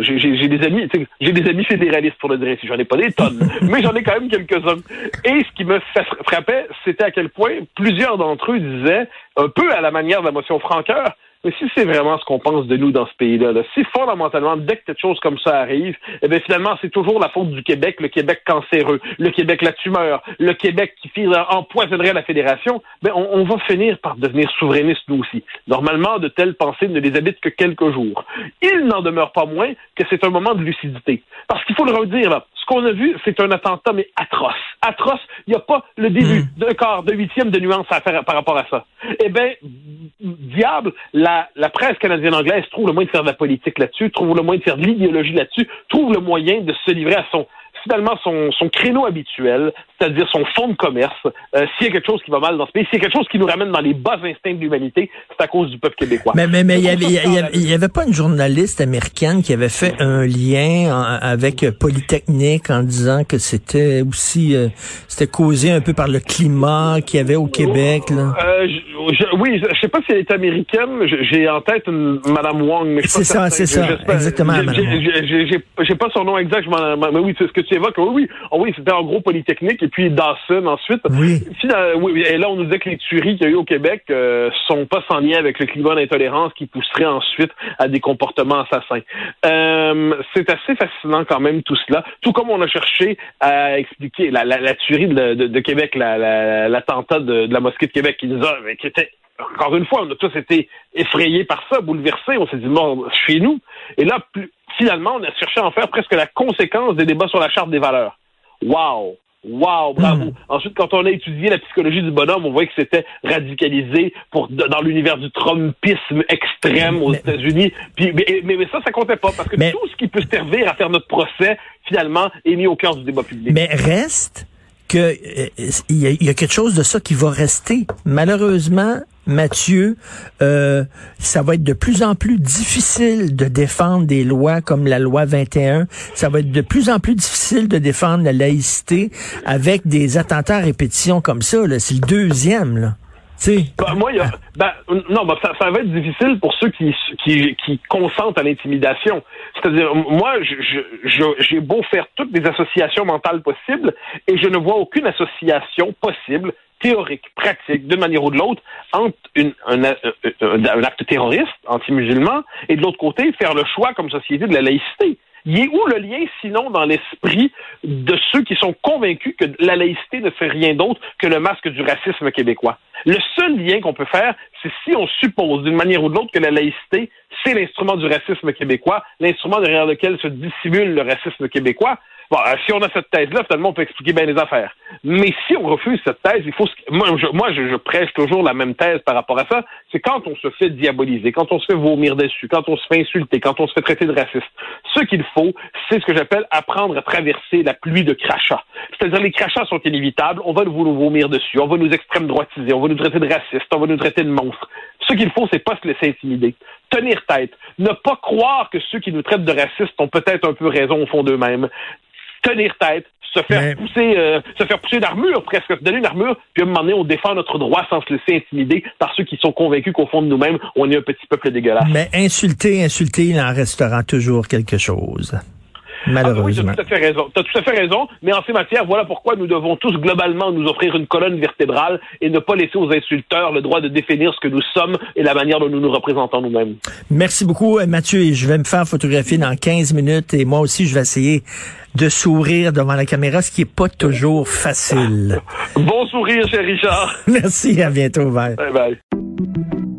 [SPEAKER 5] j'ai des amis fédéralistes pour le dire, si j'en ai pas des tonnes, mais j'en ai quand même quelques-uns. Et ce qui me frappait, c'était à quel point plusieurs d'entre eux disaient, un peu à la manière de la motion Franqueur, mais si c'est vraiment ce qu'on pense de nous dans ce pays-là, si fondamentalement, dès que quelque chose comme ça arrive, eh bien finalement, c'est toujours la faute du Québec, le Québec cancéreux, le Québec la tumeur, le Québec qui empoisonnerait la Fédération, ben on va finir par devenir souverainistes nous aussi. Normalement, de telles pensées ne les habitent que quelques jours. Il n'en demeure pas moins que c'est un moment de lucidité. Parce qu'il faut le redire, là, ce qu'on a vu, c'est un attentat, mais atroce. Atroce, il n'y a pas le début d'un quart, d'un huitième de nuance à faire par rapport à ça. Eh bien, diable, la presse canadienne-anglaise trouve le moyen de faire de la politique là-dessus, trouve le moyen de faire de l'idéologie là-dessus, trouve le moyen de se livrer à finalement son créneau habituel, c'est-à-dire son fonds de commerce. S'il y a quelque chose qui va mal dans ce pays, s'il y a quelque chose qui nous ramène dans les bas instincts de l'humanité, c'est à cause du peuple québécois.
[SPEAKER 4] Mais il y avait pas une journaliste américaine qui avait fait un lien avec Polytechnique en disant que c'était aussi c'était causé un peu par le climat qu'il y avait au Québec, là.
[SPEAKER 5] Oui, je sais pas si elle est américaine. J'ai en tête une Madame Wong, mais je suis pas certain.
[SPEAKER 4] C'est ça, exactement.
[SPEAKER 5] J'ai pas son nom exact. Mais oui, c'est ce que tu évoques. Oui, c'était en gros Polytechnique et puis Dawson ensuite.
[SPEAKER 4] Oui.
[SPEAKER 5] Et là, on nous disait que les tueries qu'il y a eu au Québec sont pas sans lien avec le climat d'intolérance qui pousserait ensuite à des comportements assassins. C'est assez fascinant quand même tout cela. Tout comme on a cherché à expliquer la tuerie de Québec, l'attentat de la mosquée de Québec qui était, encore une fois, on a tous été effrayés par ça, bouleversés. On s'est dit, mort chez nous. Et là, finalement, on a cherché à en faire presque la conséquence des débats sur la Charte des valeurs. Wow! wow, bravo. Ensuite, quand on a étudié la psychologie du bonhomme, on voyait que c'était radicalisé dans l'univers du Trumpisme extrême aux États-Unis. Puis, mais ça comptait pas, parce que tout ce qui peut servir à faire notre procès, finalement, est mis au cœur du débat public.
[SPEAKER 4] Mais reste que il y a quelque chose de ça qui va rester. Malheureusement, Mathieu, ça va être de plus en plus difficile de défendre des lois comme la loi 21. Ça va être de plus en plus difficile de défendre la laïcité avec des attentats à répétition comme ça. Là. C'est le deuxième, là. Ça va être difficile pour ceux qui consentent à l'intimidation. C'est-à-dire, moi, j'ai beau faire toutes les associations mentales possibles et je ne vois aucune association possible, théorique, pratique, d'une manière ou de l'autre, entre un acte terroriste, anti-musulman, et de l'autre côté, faire le choix comme société de la laïcité. Il est où le lien, sinon, dans l'esprit de ceux qui sont convaincus que la laïcité ne fait rien d'autre que le masque du racisme québécois? Le seul lien qu'on peut faire, c'est si on suppose, d'une manière ou de l'autre, que la laïcité, c'est l'instrument du racisme québécois, l'instrument derrière lequel se dissimule le racisme québécois. Bon, si on a cette thèse-là, finalement, on peut expliquer bien les affaires. Mais si on refuse cette thèse, il faut... Moi, je prêche toujours la même thèse par rapport à ça. C'est quand on se fait diaboliser, quand on se fait vomir dessus, quand on se fait insulter, quand on se fait traiter de raciste. Ce qu'il faut, c'est ce que j'appelle apprendre à traverser la pluie de crachats. C'est-à-dire, les crachats sont inévitables, on va nous vomir dessus, on va nous extrême droitiser, on va nous traiter de racistes, on va nous traiter de monstres. Ce qu'il faut, c'est pas se laisser intimider. Tenir tête. Ne pas croire que ceux qui nous traitent de racistes ont peut-être un peu raison au fond d'eux-mêmes. Tenir tête, se faire pousser d'armure, presque, se donner une armure, puis à un moment donné, on défend notre droit sans se laisser intimider par ceux qui sont convaincus qu'au fond de nous-mêmes, on est un petit peuple dégueulasse. Mais insulter, il en restera toujours quelque chose. Malheureusement.
[SPEAKER 5] Oui, t'as tout à fait raison, mais en ces matières, voilà pourquoi nous devons tous globalement nous offrir une colonne vertébrale et ne pas laisser aux insulteurs le droit de définir ce que nous sommes et la manière dont nous nous représentons nous-mêmes.
[SPEAKER 4] Merci beaucoup, Mathieu, et je vais me faire photographier dans 15 minutes et moi aussi, je vais essayer de sourire devant la caméra, ce qui est pas toujours facile.
[SPEAKER 5] Bon sourire, cher Richard.
[SPEAKER 4] Merci, à bientôt, bye.
[SPEAKER 5] Bye bye.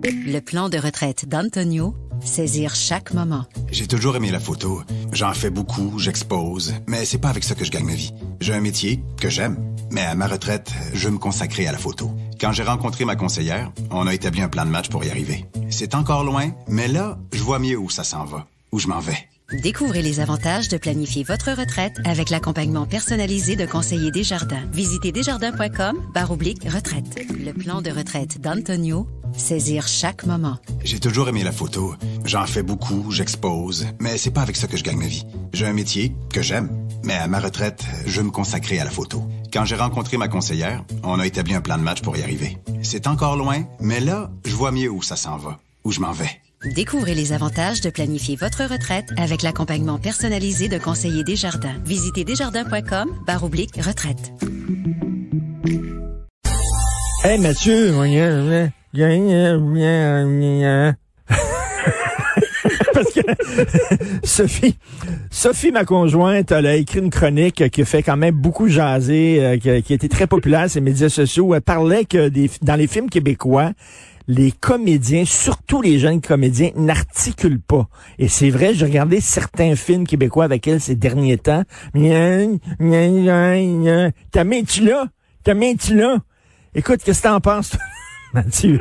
[SPEAKER 2] Le plan de retraite d'Antonio, saisir chaque moment.
[SPEAKER 12] J'ai toujours aimé la photo. J'en fais beaucoup, j'expose, mais c'est pas avec ça que je gagne ma vie. J'ai un métier que j'aime, mais à ma retraite, je veux me consacrer à la photo. Quand j'ai rencontré ma conseillère, on a établi un plan de match pour y arriver. C'est encore loin, mais là, je vois mieux où ça s'en va, où je m'en vais.
[SPEAKER 2] Découvrez les avantages de planifier votre retraite avec l'accompagnement personnalisé de conseillers Desjardins. Visitez desjardins.com/retraite. Le plan de retraite d'Antonio, saisir chaque moment.
[SPEAKER 12] J'ai toujours aimé la photo. J'en fais beaucoup, j'expose, mais c'est pas avec ça que je gagne ma vie. J'ai un métier que j'aime, mais à ma retraite, je veux me consacrer à la photo. Quand j'ai rencontré ma conseillère, on a établi un plan de match pour y arriver. C'est encore loin, mais là, je vois mieux où ça s'en va, où je m'en vais.
[SPEAKER 2] Découvrez les avantages de planifier votre retraite avec l'accompagnement personnalisé de conseillers Desjardins. Visitez desjardins.com/retraite.
[SPEAKER 4] Hey Mathieu, parce que Sophie, ma conjointe, elle a écrit une chronique qui fait quand même beaucoup jaser, qui a été très populaire sur les médias sociaux. Elle parlait que dans les films québécois, les comédiens, surtout les jeunes comédiens, n'articulent pas. Et c'est vrai, j'ai regardé certains films québécois avec elle ces derniers temps. Ta main, tu l'as? Écoute, qu'est-ce que t'en penses, Mathieu?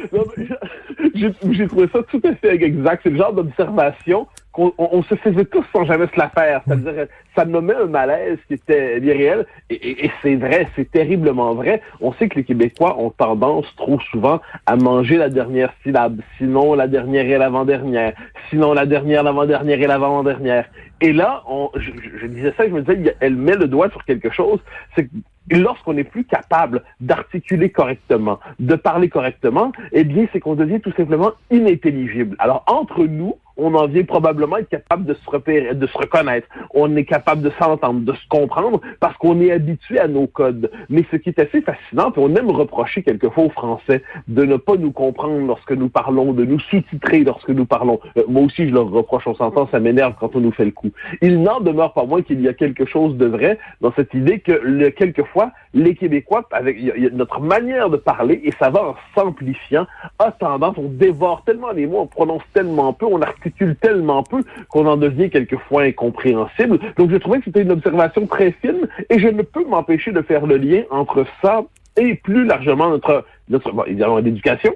[SPEAKER 5] J'ai trouvé ça tout à fait exact. C'est le genre d'observation qu'on se faisait tous sans jamais se la faire. C'est-à-dire, ça nommait un malaise qui était irréel. Et c'est vrai, c'est terriblement vrai. On sait que les Québécois ont tendance trop souvent à manger la dernière syllabe, sinon la dernière et l'avant-dernière, sinon la dernière, l'avant-dernière et l'avant-dernière. Et là, je disais ça, je me disais, elle met le doigt sur quelque chose, c'est que lorsqu'on n'est plus capable d'articuler correctement, de parler correctement, eh bien, c'est qu'on devient tout simplement inintelligible. Alors, entre nous, on en vient probablement être capable de se repérer, de se reconnaître. On est capable de s'entendre, de se comprendre, parce qu'on est habitué à nos codes. Mais ce qui est assez fascinant, puis on aime reprocher quelquefois aux Français de ne pas nous comprendre lorsque nous parlons, de nous sous-titrer lorsque nous parlons. Moi aussi, je leur reproche, on s'entend, ça m'énerve quand on nous fait le coup. Il n'en demeure pas moins qu'il y a quelque chose de vrai dans cette idée que, quelquefois, les Québécois, avec notre manière de parler, et ça va en s'amplifiant, a tendance, on dévore tellement les mots, on prononce tellement peu, on articule s'articule tellement peu qu'on en devient quelquefois incompréhensible. Donc, je trouvais que c'était une observation très fine et je ne peux m'empêcher de faire le lien entre ça et plus largement notre évidemment, l'éducation.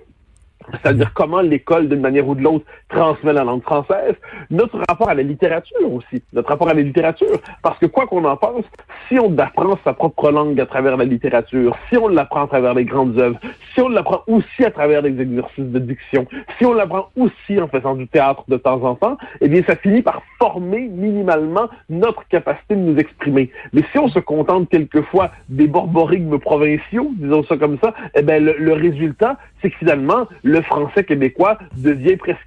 [SPEAKER 5] C'est-à-dire comment l'école, d'une manière ou de l'autre, transmet la langue française, notre rapport à la littérature aussi, notre rapport à la littérature, parce que quoi qu'on en pense, si on apprend sa propre langue à travers la littérature, si on l'apprend à travers les grandes œuvres, si on l'apprend aussi à travers des exercices de diction, si on l'apprend aussi en faisant du théâtre de temps en temps, eh bien ça finit par former minimalement notre capacité de nous exprimer. Mais si on se contente quelquefois des borborigmes provinciaux, disons ça comme ça, eh bien le résultat, c'est que finalement, le français québécois devient presque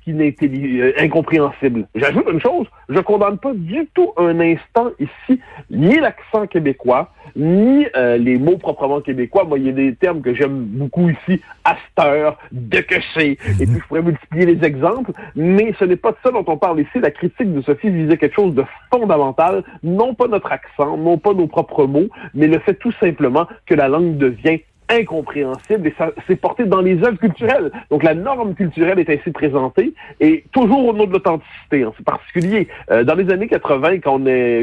[SPEAKER 5] incompréhensible. J'ajoute une chose, je condamne pas du tout un instant ici, ni l'accent québécois, ni les mots proprement québécois. Moi, il y a des termes que j'aime beaucoup ici, asteur, déquecher, et puis je pourrais multiplier les exemples, mais ce n'est pas de ça dont on parle ici. La critique de Sophie visait quelque chose de fondamental, non pas notre accent, non pas nos propres mots, mais le fait tout simplement que la langue devient incompréhensible et ça c'est porté dans les œuvres culturelles. Donc la norme culturelle est ainsi présentée et toujours au nom de l'authenticité. Hein. C'est particulier. Dans les années 80,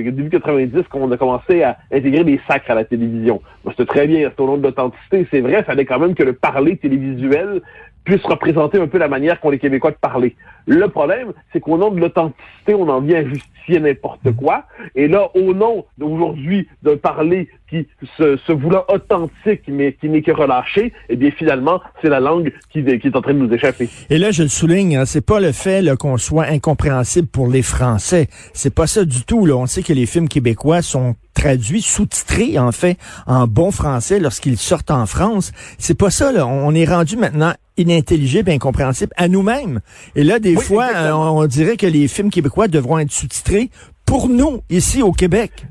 [SPEAKER 5] début 90, quand on a commencé à intégrer des sacres à la télévision. Bon, c'était très bien, c'est au nom de l'authenticité. C'est vrai, il fallait quand même que le parler télévisuel puisse représenter un peu la manière qu'ont les Québécois de parler. Le problème, c'est qu'au nom de l'authenticité, on en vient à justifier n'importe quoi. Et là, au nom d'aujourd'hui d'un parler qui se voulant authentique, mais qui n'est que relâché, eh bien finalement, c'est la langue qui est en train de nous échapper.
[SPEAKER 4] Et là, je le souligne, hein, c'est pas le fait là, qu'on soit incompréhensible pour les Français. C'est pas ça du tout. Là. On sait que les films québécois sont traduits, sous-titrés, en fait, en bon français lorsqu'ils sortent en France. C'est pas ça, là. On est rendu maintenant inintelligible, incompréhensible à nous-mêmes. Et là, des fois, on dirait que les films québécois devront être sous-titrés pour nous, ici au Québec.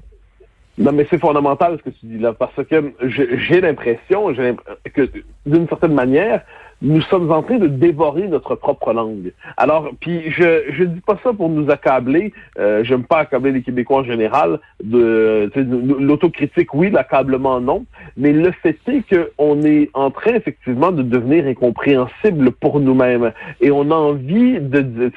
[SPEAKER 5] Non, mais c'est fondamental ce que tu dis là, parce que j'ai l'impression que, d'une certaine manière, nous sommes en train de dévorer notre propre langue. Alors, puis je dis pas ça pour nous accabler. J'aime pas accabler les Québécois en général. L'autocritique, oui, l'accablement, non. Mais le fait est qu'on est en train effectivement de devenir incompréhensible pour nous-mêmes. Et on a envie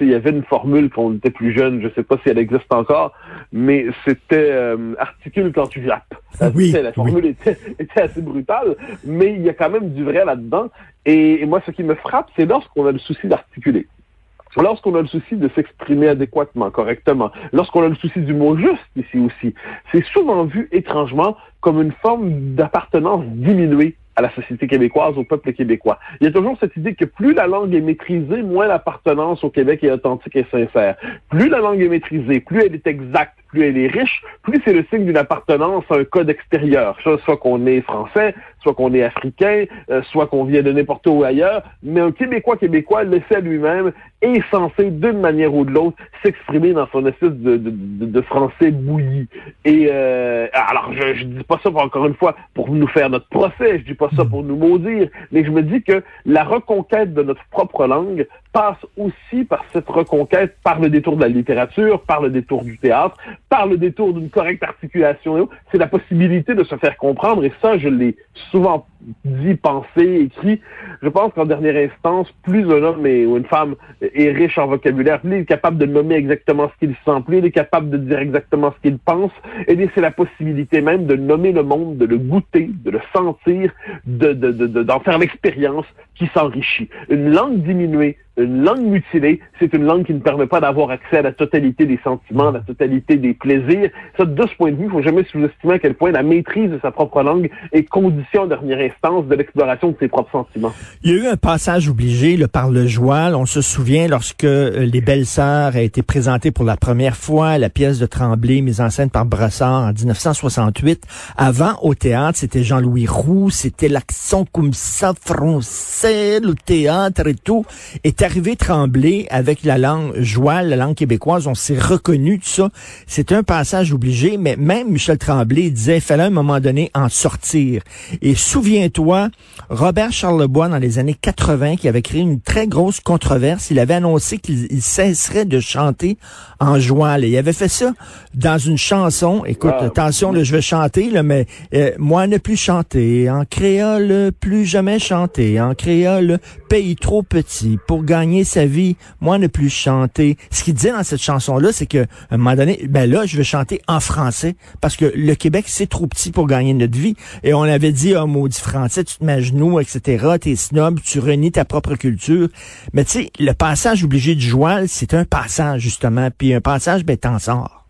[SPEAKER 5] il y avait une formule quand on était plus jeune, je sais pas si elle existe encore, mais c'était articule quand tu jappes.
[SPEAKER 4] Oui,
[SPEAKER 5] la formule était assez brutale, mais il y a quand même du vrai là-dedans. Et moi, ce qui me frappe, c'est lorsqu'on a le souci d'articuler. Lorsqu'on a le souci de s'exprimer adéquatement, correctement, lorsqu'on a le souci du mot juste ici aussi, c'est souvent vu étrangement comme une forme d'appartenance diminuée à la société québécoise, au peuple québécois. Il y a toujours cette idée que plus la langue est maîtrisée, moins l'appartenance au Québec est authentique et sincère. Plus la langue est maîtrisée, plus elle est exacte, plus elle est riche, plus c'est le signe d'une appartenance à un code extérieur. Soit qu'on est français, soit qu'on est africain, soit qu'on vient de n'importe où ailleurs, mais un Québécois laissé à lui-même est censé, d'une manière ou de l'autre, s'exprimer dans son espèce de français bouilli. Et alors, je dis pas ça encore une fois pour nous faire notre procès, je dis pas ça pour nous maudire, mais je me dis que la reconquête de notre propre langue passe aussi par cette reconquête, par le détour de la littérature, par le détour du théâtre, par le détour d'une correcte articulation. C'est la possibilité de se faire comprendre, et ça, je l'ai souvent dit, pensé, écrit. Je pense qu'en dernière instance, plus un homme ou une femme est riche en vocabulaire, plus il est capable de nommer exactement ce qu'il sent, plus il est capable de dire exactement ce qu'il pense, et bien c'est la possibilité même de nommer le monde, de le goûter, de le sentir, d'en faire l'expérience qui s'enrichit. Une langue diminuée, une langue mutilée, c'est une langue qui ne permet pas d'avoir accès à la totalité des sentiments, à la totalité des plaisirs. Ça, de ce point de vue, il ne faut jamais sous-estimer à quel point la maîtrise de sa propre langue est condition en dernière instance de l'exploration de ses propres sentiments.
[SPEAKER 4] Il y a eu un passage obligé par le Joal. On se souvient lorsque Les Belles-Sœurs a été présentée pour la première fois, la pièce de Tremblay mise en scène par Brossard en 1968. Avant, au théâtre, c'était Jean-Louis Roux, c'était l'accent comme ça français, le théâtre et tout. Est arrivé Tremblay avec la langue Joal, la langue québécoise. On s'est reconnu tout ça. C'est un passage obligé, mais même Michel Tremblay disait, il fallait à un moment donné en sortir. Et souviens-toi, Robert Charlebois, dans les années 80, qui avait créé une très grosse controverse, il avait annoncé qu'il cesserait de chanter en Joal. Et il avait fait ça dans une chanson. Écoute, attention, là, je vais chanter, là, mais moi ne plus chanter en créole, plus jamais chanter en créole, pays trop petit pour gagner sa vie, moi ne plus chanter. Ce qu'il disait dans cette chanson-là, c'est que à un moment donné, ben là, je vais chanter en français parce que le Québec, c'est trop petit pour gagner notre vie. Et on avait dit, oh, maudit français, tu te mets à genoux, etc., t'es snob, tu renies ta propre culture. Mais tu sais, le passage obligé du joual, c'est un passage, justement. Puis un passage, ben, t'en sors.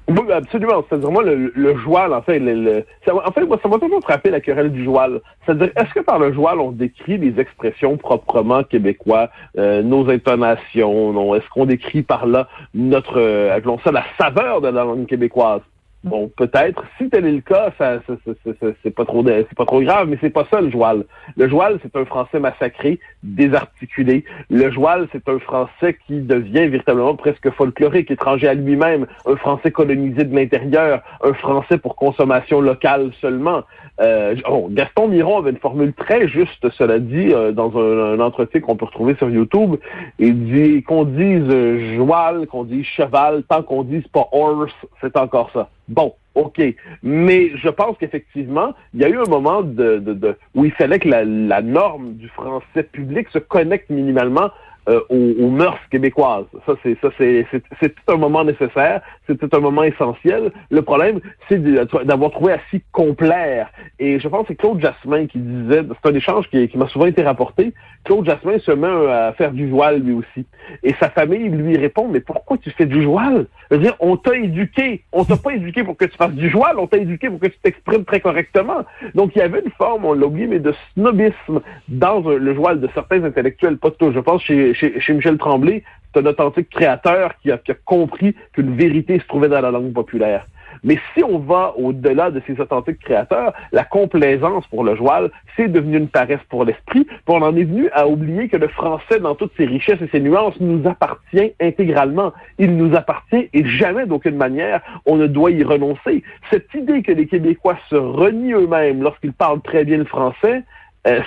[SPEAKER 5] Oui, absolument. C'est-à-dire, moi, le joual, en fait, moi, ça m'a toujours frappé la querelle du joual. C'est-à-dire, est-ce que par le joual, on décrit les expressions proprement québécois, nos intonations, non? Est-ce qu'on décrit par là appelons ça la saveur de la langue québécoise? Bon, peut-être. Si tel est le cas, c'est pas trop grave, mais c'est pas ça le joual. Le joual, c'est un français massacré, désarticulé. Le joual, c'est un français qui devient véritablement presque folklorique, étranger à lui-même, un français colonisé de l'intérieur, un français pour consommation locale seulement. Gaston Miron avait une formule très juste, cela dit, dans un entretien qu'on peut retrouver sur YouTube. Il dit qu'on dise joual, qu'on dise cheval, tant qu'on dise pas horse, c'est encore ça. Bon, OK. Mais je pense qu'effectivement, il y a eu un moment où il fallait que la norme du français public se connecte minimalement aux mœurs québécoises. C'est un moment nécessaire, c'était un moment essentiel. Le problème, c'est d'avoir trouvé à s'y complaire. Et je pense que c'est Claude Jasmin qui disait, c'est un échange qui m'a souvent été rapporté, Claude Jasmin se met à faire du joual lui aussi. Et sa famille lui répond, mais pourquoi tu fais du joual? Je veux dire, on t'a éduqué. On t'a pas éduqué pour que tu fasses du joual, on t'a éduqué pour que tu t'exprimes très correctement. Donc il y avait une forme, on l'a oublié, mais de snobisme dans le joual de certains intellectuels, pas de tous. Je pense chez Michel Tremblay, c'est un authentique créateur qui a compris qu'une vérité se trouvait dans la langue populaire. Mais si on va au-delà de ces authentiques créateurs, la complaisance pour le joual, c'est devenu une paresse pour l'esprit, puis on en est venu à oublier que le français, dans toutes ses richesses et ses nuances, nous appartient intégralement. Il nous appartient et jamais, d'aucune manière, on ne doit y renoncer. Cette idée que les Québécois se renient eux-mêmes lorsqu'ils parlent très bien le français,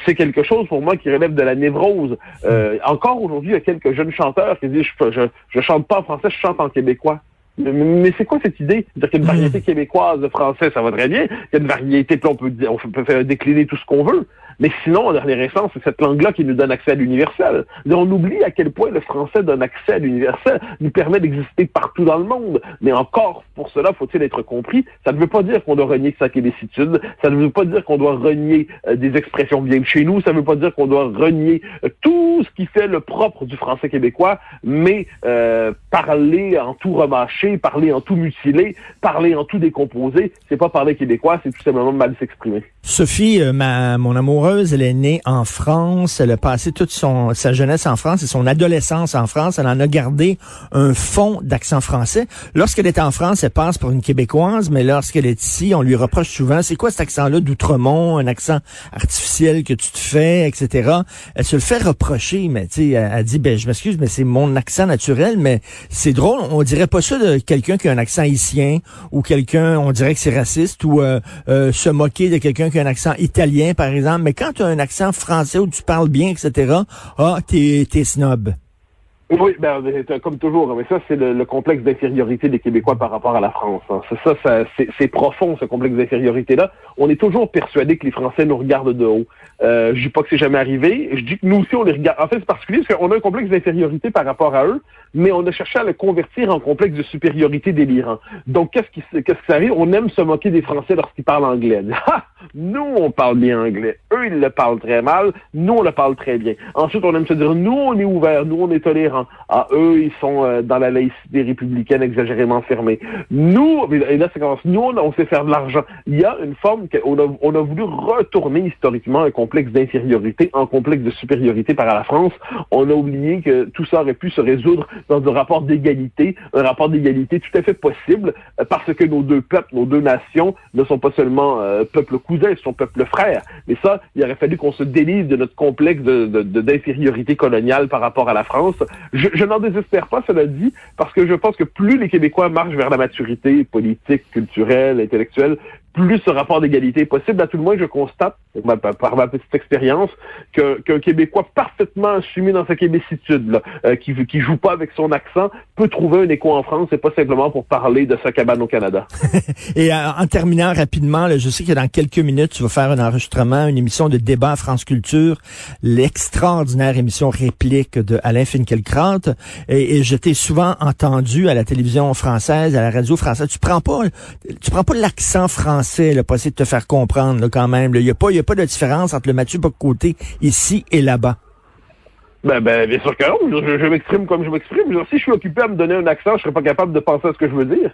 [SPEAKER 5] c'est quelque chose pour moi qui relève de la névrose. Encore aujourd'hui, il y a quelques jeunes chanteurs qui disent je chante pas en français, je chante en québécois. Mais c'est quoi cette idée? C'est-à-dire qu'il y a une variété québécoise de français, ça va très bien. Il y a une variété, puis on peut faire décliner tout ce qu'on veut. Mais sinon, en dernière instance, c'est cette langue-là qui nous donne accès à l'universel. On oublie à quel point le français donne accès à l'universel, nous permet d'exister partout dans le monde. Mais encore, pour cela, faut-il être compris, ça ne veut pas dire qu'on doit renier sa québécitude, ça ne veut pas dire qu'on doit renier des expressions bien de chez nous, ça ne veut pas dire qu'on doit renier tout ce qui fait le propre du français québécois, mais parler en tout remâché, parler en tout mutilé, parler en tout décomposé, c'est pas parler québécois, c'est tout simplement mal s'exprimer.
[SPEAKER 4] Sophie, mon amoureuse, elle est née en France, elle a passé toute sa jeunesse en France et son adolescence en France, elle en a gardé un fond d'accent français. Lorsqu'elle est en France, elle passe pour une Québécoise, mais lorsqu'elle est ici, on lui reproche souvent, c'est quoi cet accent-là d'Outremont, un accent artificiel que tu te fais, etc. Elle se le fait reprocher, mais tu sais, elle dit, je m'excuse, mais c'est mon accent naturel, mais c'est drôle, on dirait pas ça de quelqu'un qui a un accent haïtien, ou quelqu'un, on dirait que c'est raciste, ou se moquer de quelqu'un qui a un accent italien, par exemple, mais quand tu as un accent français où tu parles bien, etc., t'es snob.
[SPEAKER 5] Oui, comme toujours, mais ça, c'est le complexe d'infériorité des Québécois par rapport à la France. Hein. C'est profond, ce complexe d'infériorité-là. On est toujours persuadé que les Français nous regardent de haut. Je dis pas que c'est jamais arrivé. Je dis que nous aussi, on les regarde. En fait, c'est particulier parce qu'on a un complexe d'infériorité par rapport à eux, mais on a cherché à le convertir en complexe de supériorité délirant. Donc, qu'est-ce qui arrive? On aime se moquer des Français lorsqu'ils parlent anglais. Nous, on parle bien anglais. Eux, ils le parlent très mal. Nous, on le parle très bien. Ensuite, on aime se dire, nous, on est ouverts. Nous, on est tolérants. Eux, ils sont dans la laïcité républicaine exagérément fermée. Nous, et là, c'est commence. Nous, on sait faire de l'argent. Il y a une forme on a voulu retourner historiquement un complexe d'infériorité en complexe de supériorité par la France. On a oublié que tout ça aurait pu se résoudre dans un rapport d'égalité tout à fait possible, parce que nos deux peuples, nos deux nations ne sont pas seulement peuples cousins, ils sont peuples frères. Mais ça, il aurait fallu qu'on se délivre de notre complexe d'infériorité coloniale par rapport à la France. Je n'en désespère pas, cela dit, parce que je pense que plus les Québécois marchent vers la maturité politique, culturelle, intellectuelle, plus ce rapport d'égalité est possible. À tout le moins, je constate par ma petite expérience, qu'un Québécois parfaitement assumé dans sa québécitude, là, qui joue pas avec son accent, peut trouver un écho en France, et pas simplement pour parler de sa cabane au Canada.
[SPEAKER 4] Et en terminant rapidement, là, je sais que dans quelques minutes, tu vas faire un enregistrement, une émission de débat à France Culture, l'extraordinaire émission Réplique de Alain Finkielkraut. Et je t'ai souvent entendu à la télévision française, à la radio française. Tu prends pas l'accent français, là, pour essayer de te faire comprendre, là, quand même. Il y a pas de différence entre le Mathieu Bock-Côté ici et là-bas.
[SPEAKER 5] Ben, bien sûr que non. Je m'exprime comme je m'exprime. Si je suis occupé à me donner un accent, je serais pas capable de penser à ce que je veux dire.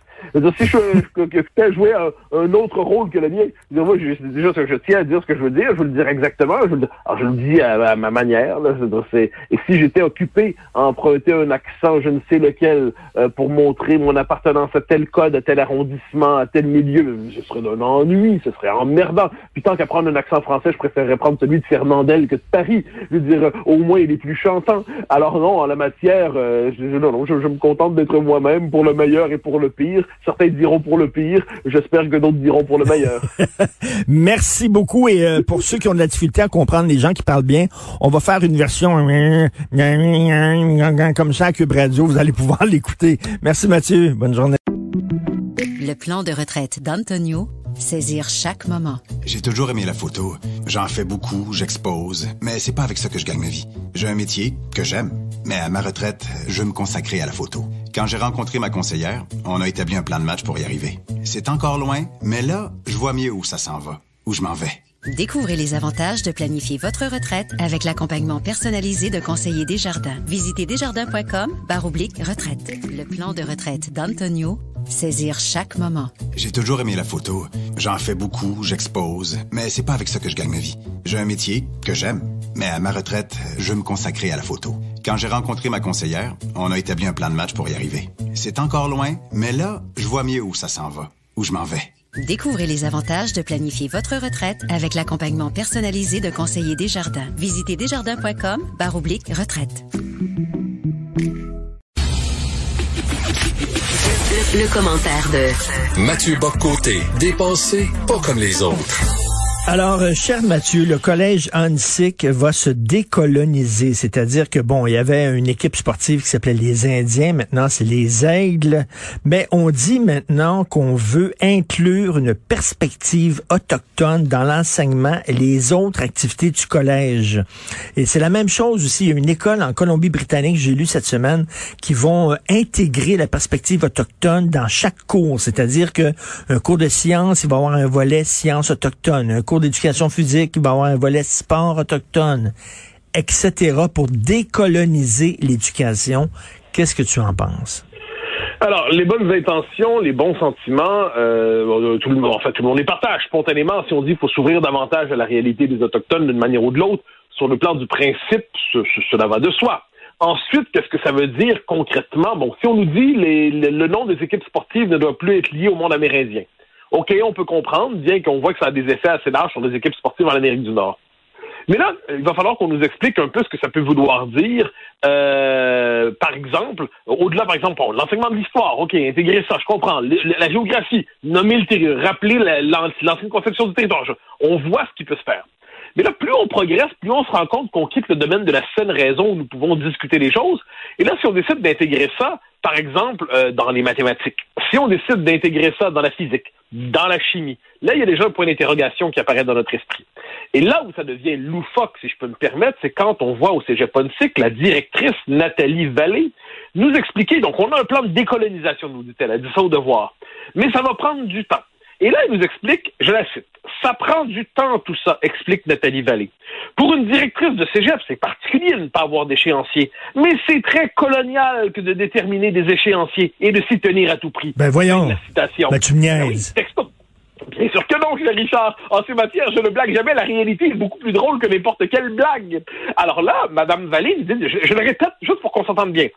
[SPEAKER 5] Si je suis occupé à jouer un autre rôle que le mien, moi, déjà, je tiens à dire ce que je veux dire, je veux le dire exactement. Alors, je le dis à ma manière. Là, et si j'étais occupé à emprunter un accent, je ne sais lequel, pour montrer mon appartenance à tel code, à tel arrondissement, à tel milieu, ce serait d'un ennui, ce serait emmerdant. Puis tant qu'à prendre un accent français, je préférerais prendre celui de Fernandel que de Paris. Je veux dire, au moins, il est plus chantant. Alors non, en la matière, je me contente d'être moi-même pour le meilleur et pour le pire. Certains diront pour le pire. J'espère que d'autres diront pour le meilleur.
[SPEAKER 4] Merci beaucoup. Et pour ceux qui ont de la difficulté à comprendre les gens qui parlent bien, on va faire une version comme ça à Cube Radio. Vous allez pouvoir l'écouter. Merci Mathieu. Bonne journée.
[SPEAKER 2] Le plan de retraite d'Antonio. Saisir chaque moment.
[SPEAKER 12] J'ai toujours aimé la photo. J'en fais beaucoup, j'expose, mais c'est pas avec ça que je gagne ma vie. J'ai un métier que j'aime, mais à ma retraite, je veux me consacrer à la photo. Quand j'ai rencontré ma conseillère, on a établi un plan de match pour y arriver. C'est encore loin, mais là, je vois mieux où ça s'en va, où je m'en vais.
[SPEAKER 2] Découvrez les avantages de planifier votre retraite avec l'accompagnement personnalisé de conseillers Desjardins. Visitez desjardins.com/retraite. Le plan de retraite d'Antonio. Saisir chaque moment.
[SPEAKER 12] J'ai toujours aimé la photo. J'en fais beaucoup, j'expose, mais c'est pas avec ça que je gagne ma vie. J'ai un métier que j'aime, mais à ma retraite, je veux me consacrer à la photo. Quand j'ai rencontré ma conseillère, on a établi un plan de match pour y arriver. C'est encore loin, mais là, je vois mieux où ça s'en va, où je m'en vais.
[SPEAKER 2] Découvrez les avantages de planifier votre retraite avec l'accompagnement personnalisé de conseillers Desjardins. Visitez desjardins.com/retraite. Le commentaire de
[SPEAKER 3] Mathieu Bock-Côté, dépensé pas comme les autres.
[SPEAKER 4] Alors, cher Mathieu, le collège Hansik va se décoloniser, c'est-à-dire que, bon, il y avait une équipe sportive qui s'appelait les Indiens, maintenant c'est les Aigles, mais on dit maintenant qu'on veut inclure une perspective autochtone dans l'enseignement et les autres activités du collège. Et c'est la même chose aussi, il y a une école en Colombie-Britannique, j'ai lu cette semaine, qui vont intégrer la perspective autochtone dans chaque cours, c'est-à-dire que un cours de sciences, il va y avoir un volet sciences autochtones, un cours d'éducation physique, il va y avoir un volet sport autochtone, etc. pour décoloniser l'éducation. Qu'est-ce que tu en penses?
[SPEAKER 5] Alors, les bonnes intentions, les bons sentiments, tout le monde les partage spontanément. Si on dit qu'il faut s'ouvrir davantage à la réalité des Autochtones d'une manière ou de l'autre, sur le plan du principe, cela va de soi. Ensuite, qu'est-ce que ça veut dire concrètement? Bon, si on nous dit le nom des équipes sportives ne doit plus être lié au monde amérindien. OK, on peut comprendre, bien qu'on voit que ça a des effets assez larges sur les équipes sportives en Amérique du Nord. Mais là, il va falloir qu'on nous explique un peu ce que ça peut vouloir dire. Par exemple, au-delà, par exemple, l'enseignement de l'histoire, OK, intégrer ça, je comprends. La géographie, nommer le territoire, rappeler l'ancienne conception du territoire. On voit ce qui peut se faire. Mais là, plus on progresse, plus on se rend compte qu'on quitte le domaine de la saine raison où nous pouvons discuter les choses. Et là, si on décide d'intégrer ça, par exemple, dans les mathématiques, si on décide d'intégrer ça dans la physique, dans la chimie, là, il y a déjà un point d'interrogation qui apparaît dans notre esprit. Et là où ça devient loufoque, si je peux me permettre, c'est quand on voit au Cégep Hansik la directrice Nathalie Vallée nous expliquer, donc on a un plan de décolonisation, nous dit-elle, elle dit ça au devoir, mais ça va prendre du temps. Et là, elle nous explique, je la cite, « Ça prend du temps, tout ça », explique Nathalie Vallée. Pour une directrice de cégep, c'est particulier de ne pas avoir d'échéancier, mais c'est très colonial que de déterminer des échéanciers et de s'y tenir à tout prix.
[SPEAKER 4] Ben voyons,
[SPEAKER 5] la citation.
[SPEAKER 4] Ben tu me niaises.
[SPEAKER 5] Oui, texto. Bien sûr que non, Richard. En ces matières, je ne blague jamais. La réalité est beaucoup plus drôle que n'importe quelle blague. Alors là, Madame Vallée, je le répète juste pour qu'on s'entende bien.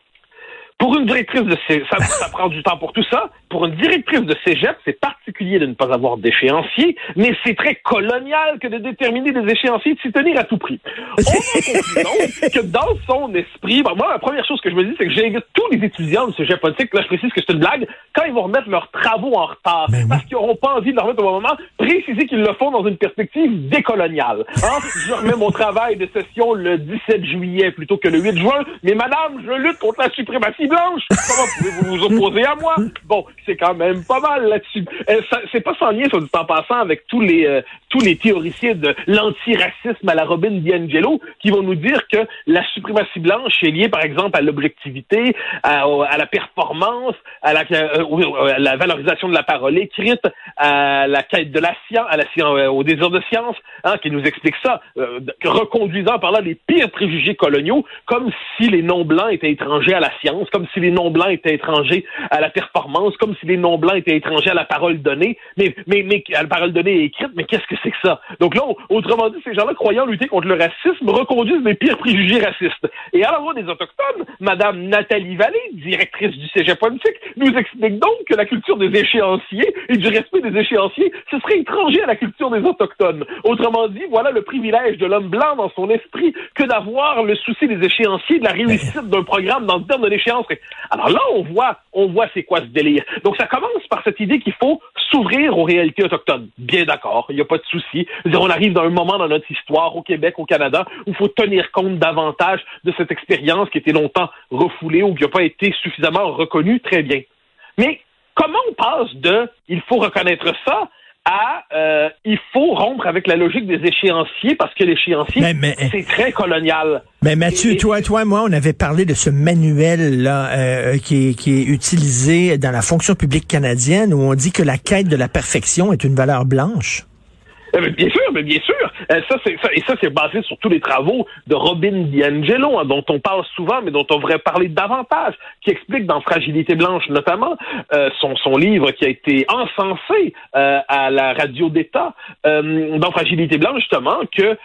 [SPEAKER 5] Pour une directrice de ça prend du temps pour tout ça. pour une directrice de cégep, c'est particulier de ne pas avoir d'échéancier, mais c'est très colonial que de déterminer des échéanciers et de s'y tenir à tout prix. On conclut donc que dans son esprit, moi, la première chose que je me dis, c'est que j'invite tous les étudiants de cégep politique, là je précise que c'est une blague, quand ils vont remettre leurs travaux en retard, parce qu'ils n'auront pas envie de le remettre au bon moment, préciser qu'ils le font dans une perspective décoloniale. Je remets mon travail de session le 17 juillet plutôt que le 8 juin, mais madame, je lutte contre la suprématie blanche. Comment pouvez-vous vous opposer à moi? Bon, c'est quand même pas mal là-dessus. C'est pas sans lien, soit dit en passant, avec tous les théoriciens de l'antiracisme à la Robin DiAngelo qui vont nous dire que la suprématie blanche est liée, par exemple, à l'objectivité, à la performance, à la valorisation de la parole écrite, à la quête de la science, au désir de science, qui nous explique ça, reconduisant par là les pires préjugés coloniaux, comme si les non-blancs étaient étrangers à la science, comme si les non-blancs étaient étrangers à la performance, comme si les non-blancs étaient étrangers à la parole donnée, mais à la parole donnée et écrite, mais qu'est-ce que c'est que ça? Donc là, autrement dit, ces gens-là, croyant lutter contre le racisme, reconduisent les pires préjugés racistes. Et à la voix des Autochtones, Madame Nathalie Vallée, directrice du Cégep politique, nous explique donc que la culture des échéanciers et du respect des échéanciers, ce serait étranger à la culture des Autochtones. Autrement dit, voilà le privilège de l'homme blanc dans son esprit que d'avoir le souci des échéanciers, de la réussite d'un programme dans le terme de l'échéance. Alors là, on voit c'est quoi ce délire. Donc ça commence par cette idée qu'il faut s'ouvrir aux réalités autochtones. Bien d'accord, il n'y a pas de souci. On arrive dans un moment dans notre histoire, au Québec, au Canada, où il faut tenir compte davantage de cette expérience qui a été longtemps refoulée ou qui n'a pas été suffisamment reconnue. Très bien. Mais comment on passe de « il faut reconnaître ça » à il faut rompre avec la logique des échéanciers parce que l'échéancier, c'est très colonial.
[SPEAKER 4] Mais Mathieu, toi et moi, on avait parlé de ce manuel-là qui est utilisé dans la fonction publique canadienne où on dit que la quête de la perfection est une valeur blanche.
[SPEAKER 5] Bien sûr. Ça, c'est basé sur tous les travaux de Robin DiAngelo, dont on parle souvent, mais dont on devrait parler davantage, qui explique dans Fragilité blanche, notamment, son livre qui a été encensé à la radio d'État, dans Fragilité blanche, justement, que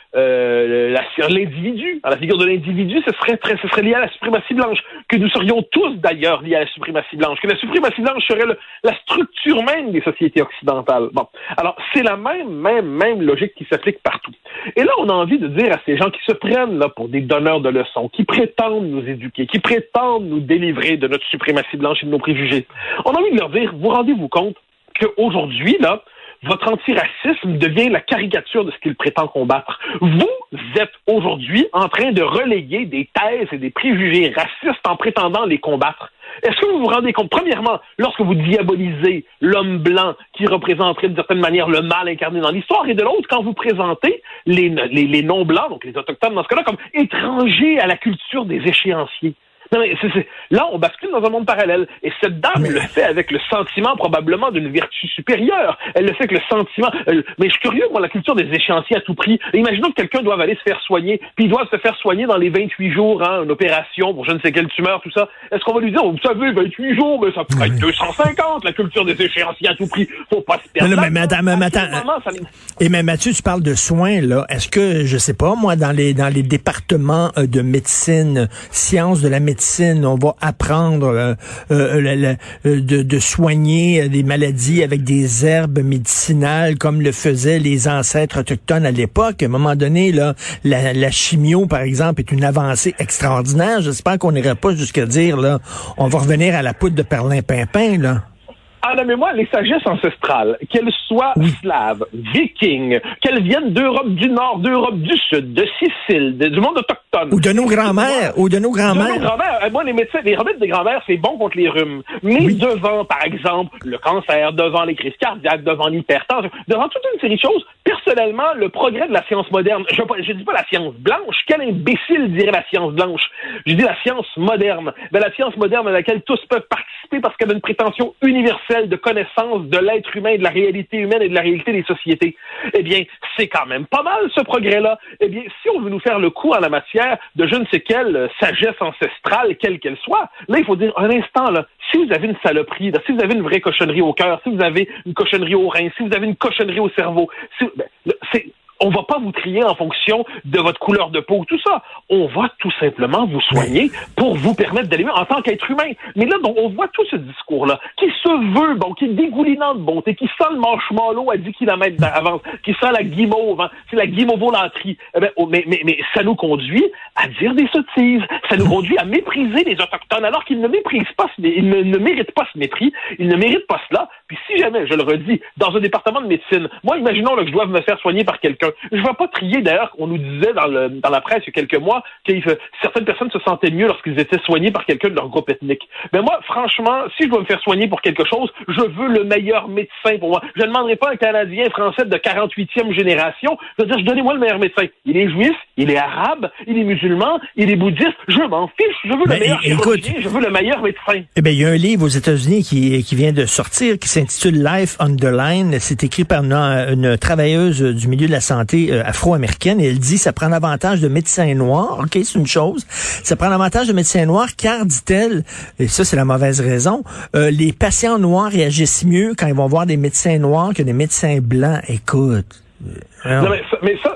[SPEAKER 5] l'individu, la figure de l'individu, ce serait lié à la suprématie blanche, que nous serions tous, d'ailleurs, liés à la suprématie blanche, que la suprématie blanche serait la structure même des sociétés occidentales. Bon, alors, c'est la même logique qui s'applique partout. Et là, on a envie de dire à ces gens qui se prennent là pour des donneurs de leçons, qui prétendent nous éduquer, qui prétendent nous délivrer de notre suprématie blanche et de nos préjugés, on a envie de leur dire, vous rendez-vous compte qu'aujourd'hui, là, votre antiracisme devient la caricature de ce qu'il prétend combattre. Vous êtes aujourd'hui en train de relayer des thèses et des préjugés racistes en prétendant les combattre. Est-ce que vous vous rendez compte, premièrement, lorsque vous diabolisez l'homme blanc qui représenterait d'une certaine manière le mal incarné dans l'histoire, et de l'autre, quand vous présentez les non-blancs, donc les autochtones dans ce cas-là, comme étrangers à la culture des échéanciers? Non, mais là, on bascule dans un monde parallèle. Et cette dame le fait avec le sentiment probablement d'une vertu supérieure. Elle le fait avec le sentiment... mais je suis curieux, moi, la culture des échéanciers à tout prix. Imaginons que quelqu'un doit aller se faire soigner, puis il doit se faire soigner dans les 28 jours, une opération pour je ne sais quelle tumeur, tout ça. Est-ce qu'on va lui dire, vous savez, 28 jours, mais ça pourrait être 250, la culture des échéanciers à tout prix. Faut pas se perdre.
[SPEAKER 4] Non, mais attends. Et mais Mathieu, tu parles de soins, là. Est-ce que, je sais pas, moi, dans les départements de médecine, sciences de la médecine, on va apprendre de soigner des maladies avec des herbes médicinales comme le faisaient les ancêtres autochtones à l'époque. À un moment donné, là, la chimio, par exemple, est une avancée extraordinaire. J'espère qu'on n'irait pas jusqu'à dire, là, on va revenir à la poudre de perlimpinpin, là.
[SPEAKER 5] Ah non, mais moi, les sagesses ancestrales, qu'elles soient slaves, vikings, qu'elles viennent d'Europe du Nord, d'Europe du Sud, de Sicile, du monde autochtone.
[SPEAKER 4] Ou de nos grands-mères.
[SPEAKER 5] Moi, les médecins, les remèdes des grands-mères, c'est bon contre les rhumes. Mais devant, par exemple, le cancer, devant les crises cardiaques, devant l'hypertension, devant toute une série de choses, personnellement, le progrès de la science moderne, je dis pas la science blanche, quel imbécile dirait la science blanche? Je dis la science moderne. La science moderne à laquelle tous peuvent participer parce qu'elle a une prétention universelle de connaissance de l'être humain, de la réalité humaine et de la réalité des sociétés. Eh bien, c'est quand même pas mal, ce progrès-là. Eh bien, si on veut nous faire le coup en la matière de je ne sais quelle sagesse ancestrale, quelle qu'elle soit, là, il faut dire, un instant, là, si vous avez une saloperie, là, si vous avez une vraie cochonnerie au cœur, si vous avez une cochonnerie au rein, si vous avez une cochonnerie au cerveau, On va pas vous trier en fonction de votre couleur de peau, tout ça. On va tout simplement vous soigner pour vous permettre d'aller mieux en tant qu'être humain. Mais là, donc, on voit tout ce discours-là qui se veut bon, qui est dégoulinant de bonté, qui sent le marshmallow à 10 km d'avance, qui sent la guimauve, hein, c'est la guimauvolanterie. Mais ça nous conduit à dire des sottises. Ça nous conduit à mépriser les Autochtones, alors qu'ils ne méprisent pas, ils ne méritent pas ce mépris, ils ne méritent pas cela. Puis si jamais, je le redis, dans un département de médecine, moi, imaginons là, que je dois me faire soigner par quelqu'un. Je ne vais pas trier, d'ailleurs, on nous disait dans la presse il y a quelques mois que certaines personnes se sentaient mieux lorsqu'ils étaient soignés par quelqu'un de leur groupe ethnique. Mais moi, franchement, si je dois me faire soigner pour quelque chose, je veux le meilleur médecin pour moi. Je ne demanderai pas à un Canadien français de 48e génération. Je veux dire, donnez-moi le meilleur médecin. Il est juif, il est arabe, il est musulman, il est bouddhiste. Je m'en fiche. Je veux le meilleur chirurgien, je veux le meilleur médecin.
[SPEAKER 4] Eh bien, il y a un livre aux États-Unis qui vient de sortir qui s'intitule Life on the Line. C'est écrit par une travailleuse du milieu de la santé afro-américaine et elle dit ça prend l'avantage de médecins noirs. OK, c'est une chose. Ça prend l'avantage de médecins noirs car, dit-elle, et ça c'est la mauvaise raison, les patients noirs réagissent mieux quand ils vont voir des médecins noirs que des médecins blancs. Écoute.
[SPEAKER 5] Non, mais ça,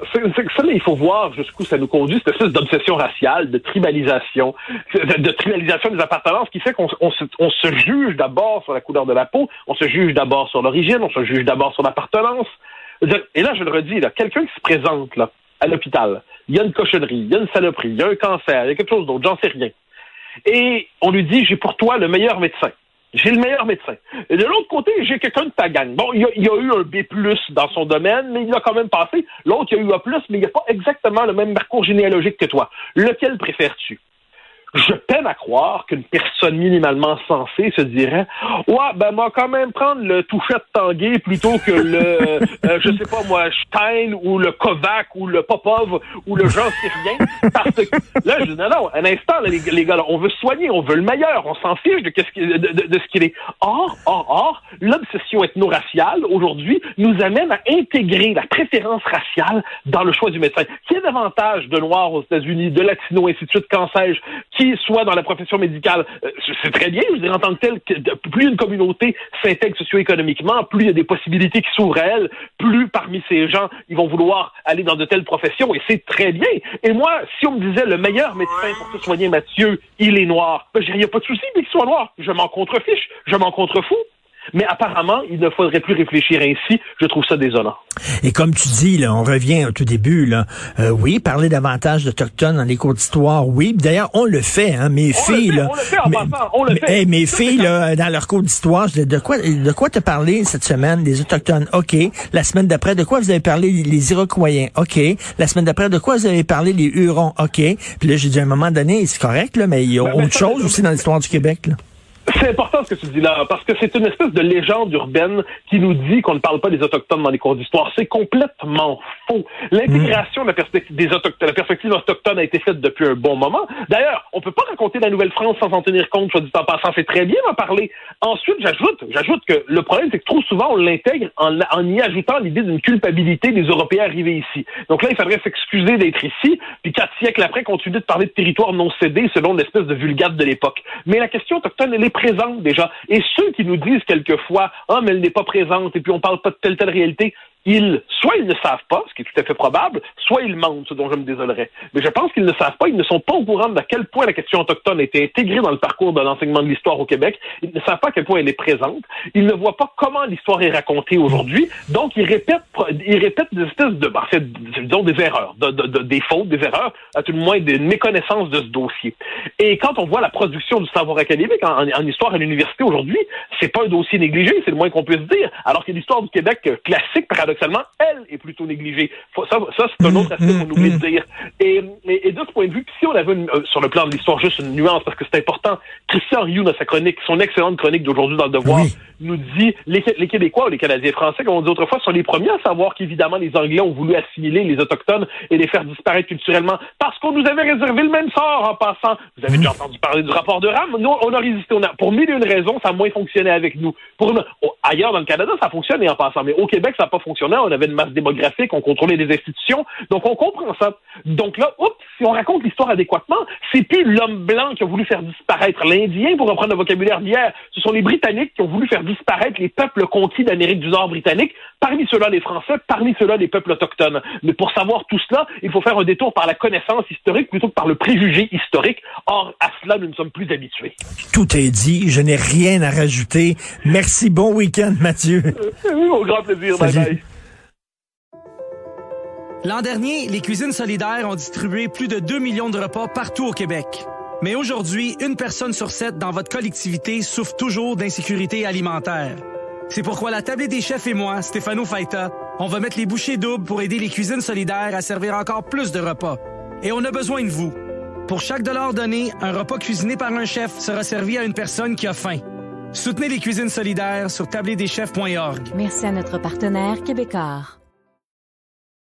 [SPEAKER 5] là, il faut voir jusqu'où ça nous conduit, cette espèce d'obsession raciale, de tribalisation des appartenances qui fait qu'on se juge d'abord sur la couleur de la peau, on se juge d'abord sur l'origine, on se juge d'abord sur l'appartenance. Et là, je le redis, là, quelqu'un qui se présente là à l'hôpital, il y a une cochonnerie, il y a une saloperie, il y a un cancer, il y a quelque chose d'autre, j'en sais rien. Et on lui dit, j'ai pour toi le meilleur médecin. J'ai le meilleur médecin. Et de l'autre côté, j'ai quelqu'un de ta gang. Bon, il y a eu un B+ dans son domaine, mais il a quand même passé. L'autre, il y a eu A+, mais il n'y a pas exactement le même parcours généalogique que toi. Lequel préfères-tu? Je peine à croire qu'une personne minimalement sensée se dirait « Ouais, ben moi quand même prendre le Touchette Tanguay plutôt que le, je sais pas moi, Stein ou le Kovac ou le Popov ou le Jean Syrien. » Parce que là, je dis non, un instant, là, les gars, là, on veut soigner, on veut le meilleur, on s'en fiche de ce qu'il est. Or, l'obsession ethno-raciale, aujourd'hui, nous amène à intégrer la préférence raciale dans le choix du médecin. Qu'il y ait davantage de Noirs aux États-Unis, de Latinos, ainsi de suite, qu'en sais-je, qui soit dans la profession médicale, c'est très bien, je veux dire, en tant que tel, plus une communauté s'intègre socio-économiquement, plus il y a des possibilités qui s'ouvrent à elle, plus parmi ces gens, ils vont vouloir aller dans de telles professions, et c'est très bien. Et moi, si on me disait le meilleur médecin pour te soigner, Mathieu, il est noir, ben, je dirais, il n'y a pas de souci, mais qu'il soit noir. Je m'en contrefiche, je m'en contrefous. Mais apparemment, il ne faudrait plus réfléchir ainsi. Je trouve ça désolant.
[SPEAKER 4] Et comme tu dis, là, on revient au tout début, là. Oui, parler davantage d'Autochtones dans les cours d'histoire, oui. D'ailleurs, on le fait, hein. Mes filles, là. Mes filles, là, dans leurs cours d'histoire, je dis, de quoi t'as parlé cette semaine, des Autochtones? OK. La semaine d'après, de quoi vous avez parlé les Iroquois? OK. La semaine d'après, de quoi vous avez parlé les Hurons? OK. Puis là, j'ai dit à un moment donné, c'est correct, là, mais il y a autre chose aussi dans l'histoire du Québec, là.
[SPEAKER 5] C'est important ce que tu dis là, parce que c'est une espèce de légende urbaine qui nous dit qu'on ne parle pas des Autochtones dans les cours d'histoire. C'est complètement faux. L'intégration de la perspective autochtone a été faite depuis un bon moment. D'ailleurs, on peut pas raconter la Nouvelle-France sans en tenir compte, soit dit en passant. C'est très bien d'en parler. Ensuite, j'ajoute que le problème, c'est que trop souvent, on l'intègre en y ajoutant l'idée d'une culpabilité des Européens arrivés ici. Donc là, il faudrait s'excuser d'être ici, puis 4 siècles après, continuer de parler de territoire non cédé selon l'espèce de vulgate de l'époque. Mais la question autochtone, elle est présente déjà. Et ceux qui nous disent quelquefois « Ah, mais elle n'est pas présente et puis on parle pas de telle réalité », soit ils ne savent pas, ce qui est tout à fait probable, soit ils mentent, ce dont je me désolerais. Mais je pense qu'ils ne savent pas, ils ne sont pas au courant de à quel point la question autochtone a été intégrée dans le parcours de l'enseignement de l'histoire au Québec. Ils ne savent pas à quel point elle est présente. Ils ne voient pas comment l'histoire est racontée aujourd'hui. Donc, ils répètent des espèces disons des erreurs, des fautes, des erreurs, à tout le moins des méconnaissances de ce dossier. Et quand on voit la production du savoir académique en histoire à l'université aujourd'hui, c'est pas un dossier négligé, c'est le moins qu'on puisse dire. Alors que l'histoire du Québec classique, paradoxalement, elle est plutôt négligée. Ça c'est un autre aspect qu'on oublie de dire. Et de ce point de vue, si on avait sur le plan de l'histoire juste une nuance, parce que c'est important, Christian Rioux, dans sa chronique, son excellente chronique d'aujourd'hui dans Le Devoir, nous dit les Québécois ou les Canadiens français, comme on dit autrefois, sont les premiers à savoir qu'évidemment les Anglais ont voulu assimiler les Autochtones et les faire disparaître culturellement parce qu'on nous avait réservé le même sort en passant. Vous avez déjà entendu parler du rapport de Rame? Nous, on a résisté. Pour mille et une raisons, ça a moins fonctionné avec nous. Ailleurs dans le Canada, ça fonctionne et en passant. Mais au Québec, ça n'a pas fonctionné. fonctionnait, on avait une masse démographique, on contrôlait des institutions, donc on comprend ça. Donc là, si on raconte l'histoire adéquatement, c'est plus l'homme blanc qui a voulu faire disparaître l'Indien, pour reprendre le vocabulaire d'hier, ce sont les Britanniques qui ont voulu faire disparaître les peuples conquis d'Amérique du Nord britannique, parmi ceux-là les Français, parmi ceux-là les peuples autochtones. Mais pour savoir tout cela, il faut faire un détour par la connaissance historique plutôt que par le préjugé historique. Or, à cela, nous ne sommes plus habitués.
[SPEAKER 4] Tout est dit, je n'ai rien à rajouter. Merci, bon week-end, Mathieu.
[SPEAKER 5] Oui, au grand plaisir, bye bye.
[SPEAKER 6] L'an dernier, les cuisines solidaires ont distribué plus de 2 millions de repas partout au Québec. Mais aujourd'hui, une personne sur 7 dans votre collectivité souffre toujours d'insécurité alimentaire. C'est pourquoi la Tablée des chefs et moi, Stéphano Faita, on va mettre les bouchées doubles pour aider les cuisines solidaires à servir encore plus de repas. Et on a besoin de vous. Pour chaque dollar donné, un repas cuisiné par un chef sera servi à une personne qui a faim. Soutenez les cuisines solidaires sur tabledeschefs.org.
[SPEAKER 9] Merci à notre partenaire Québécois.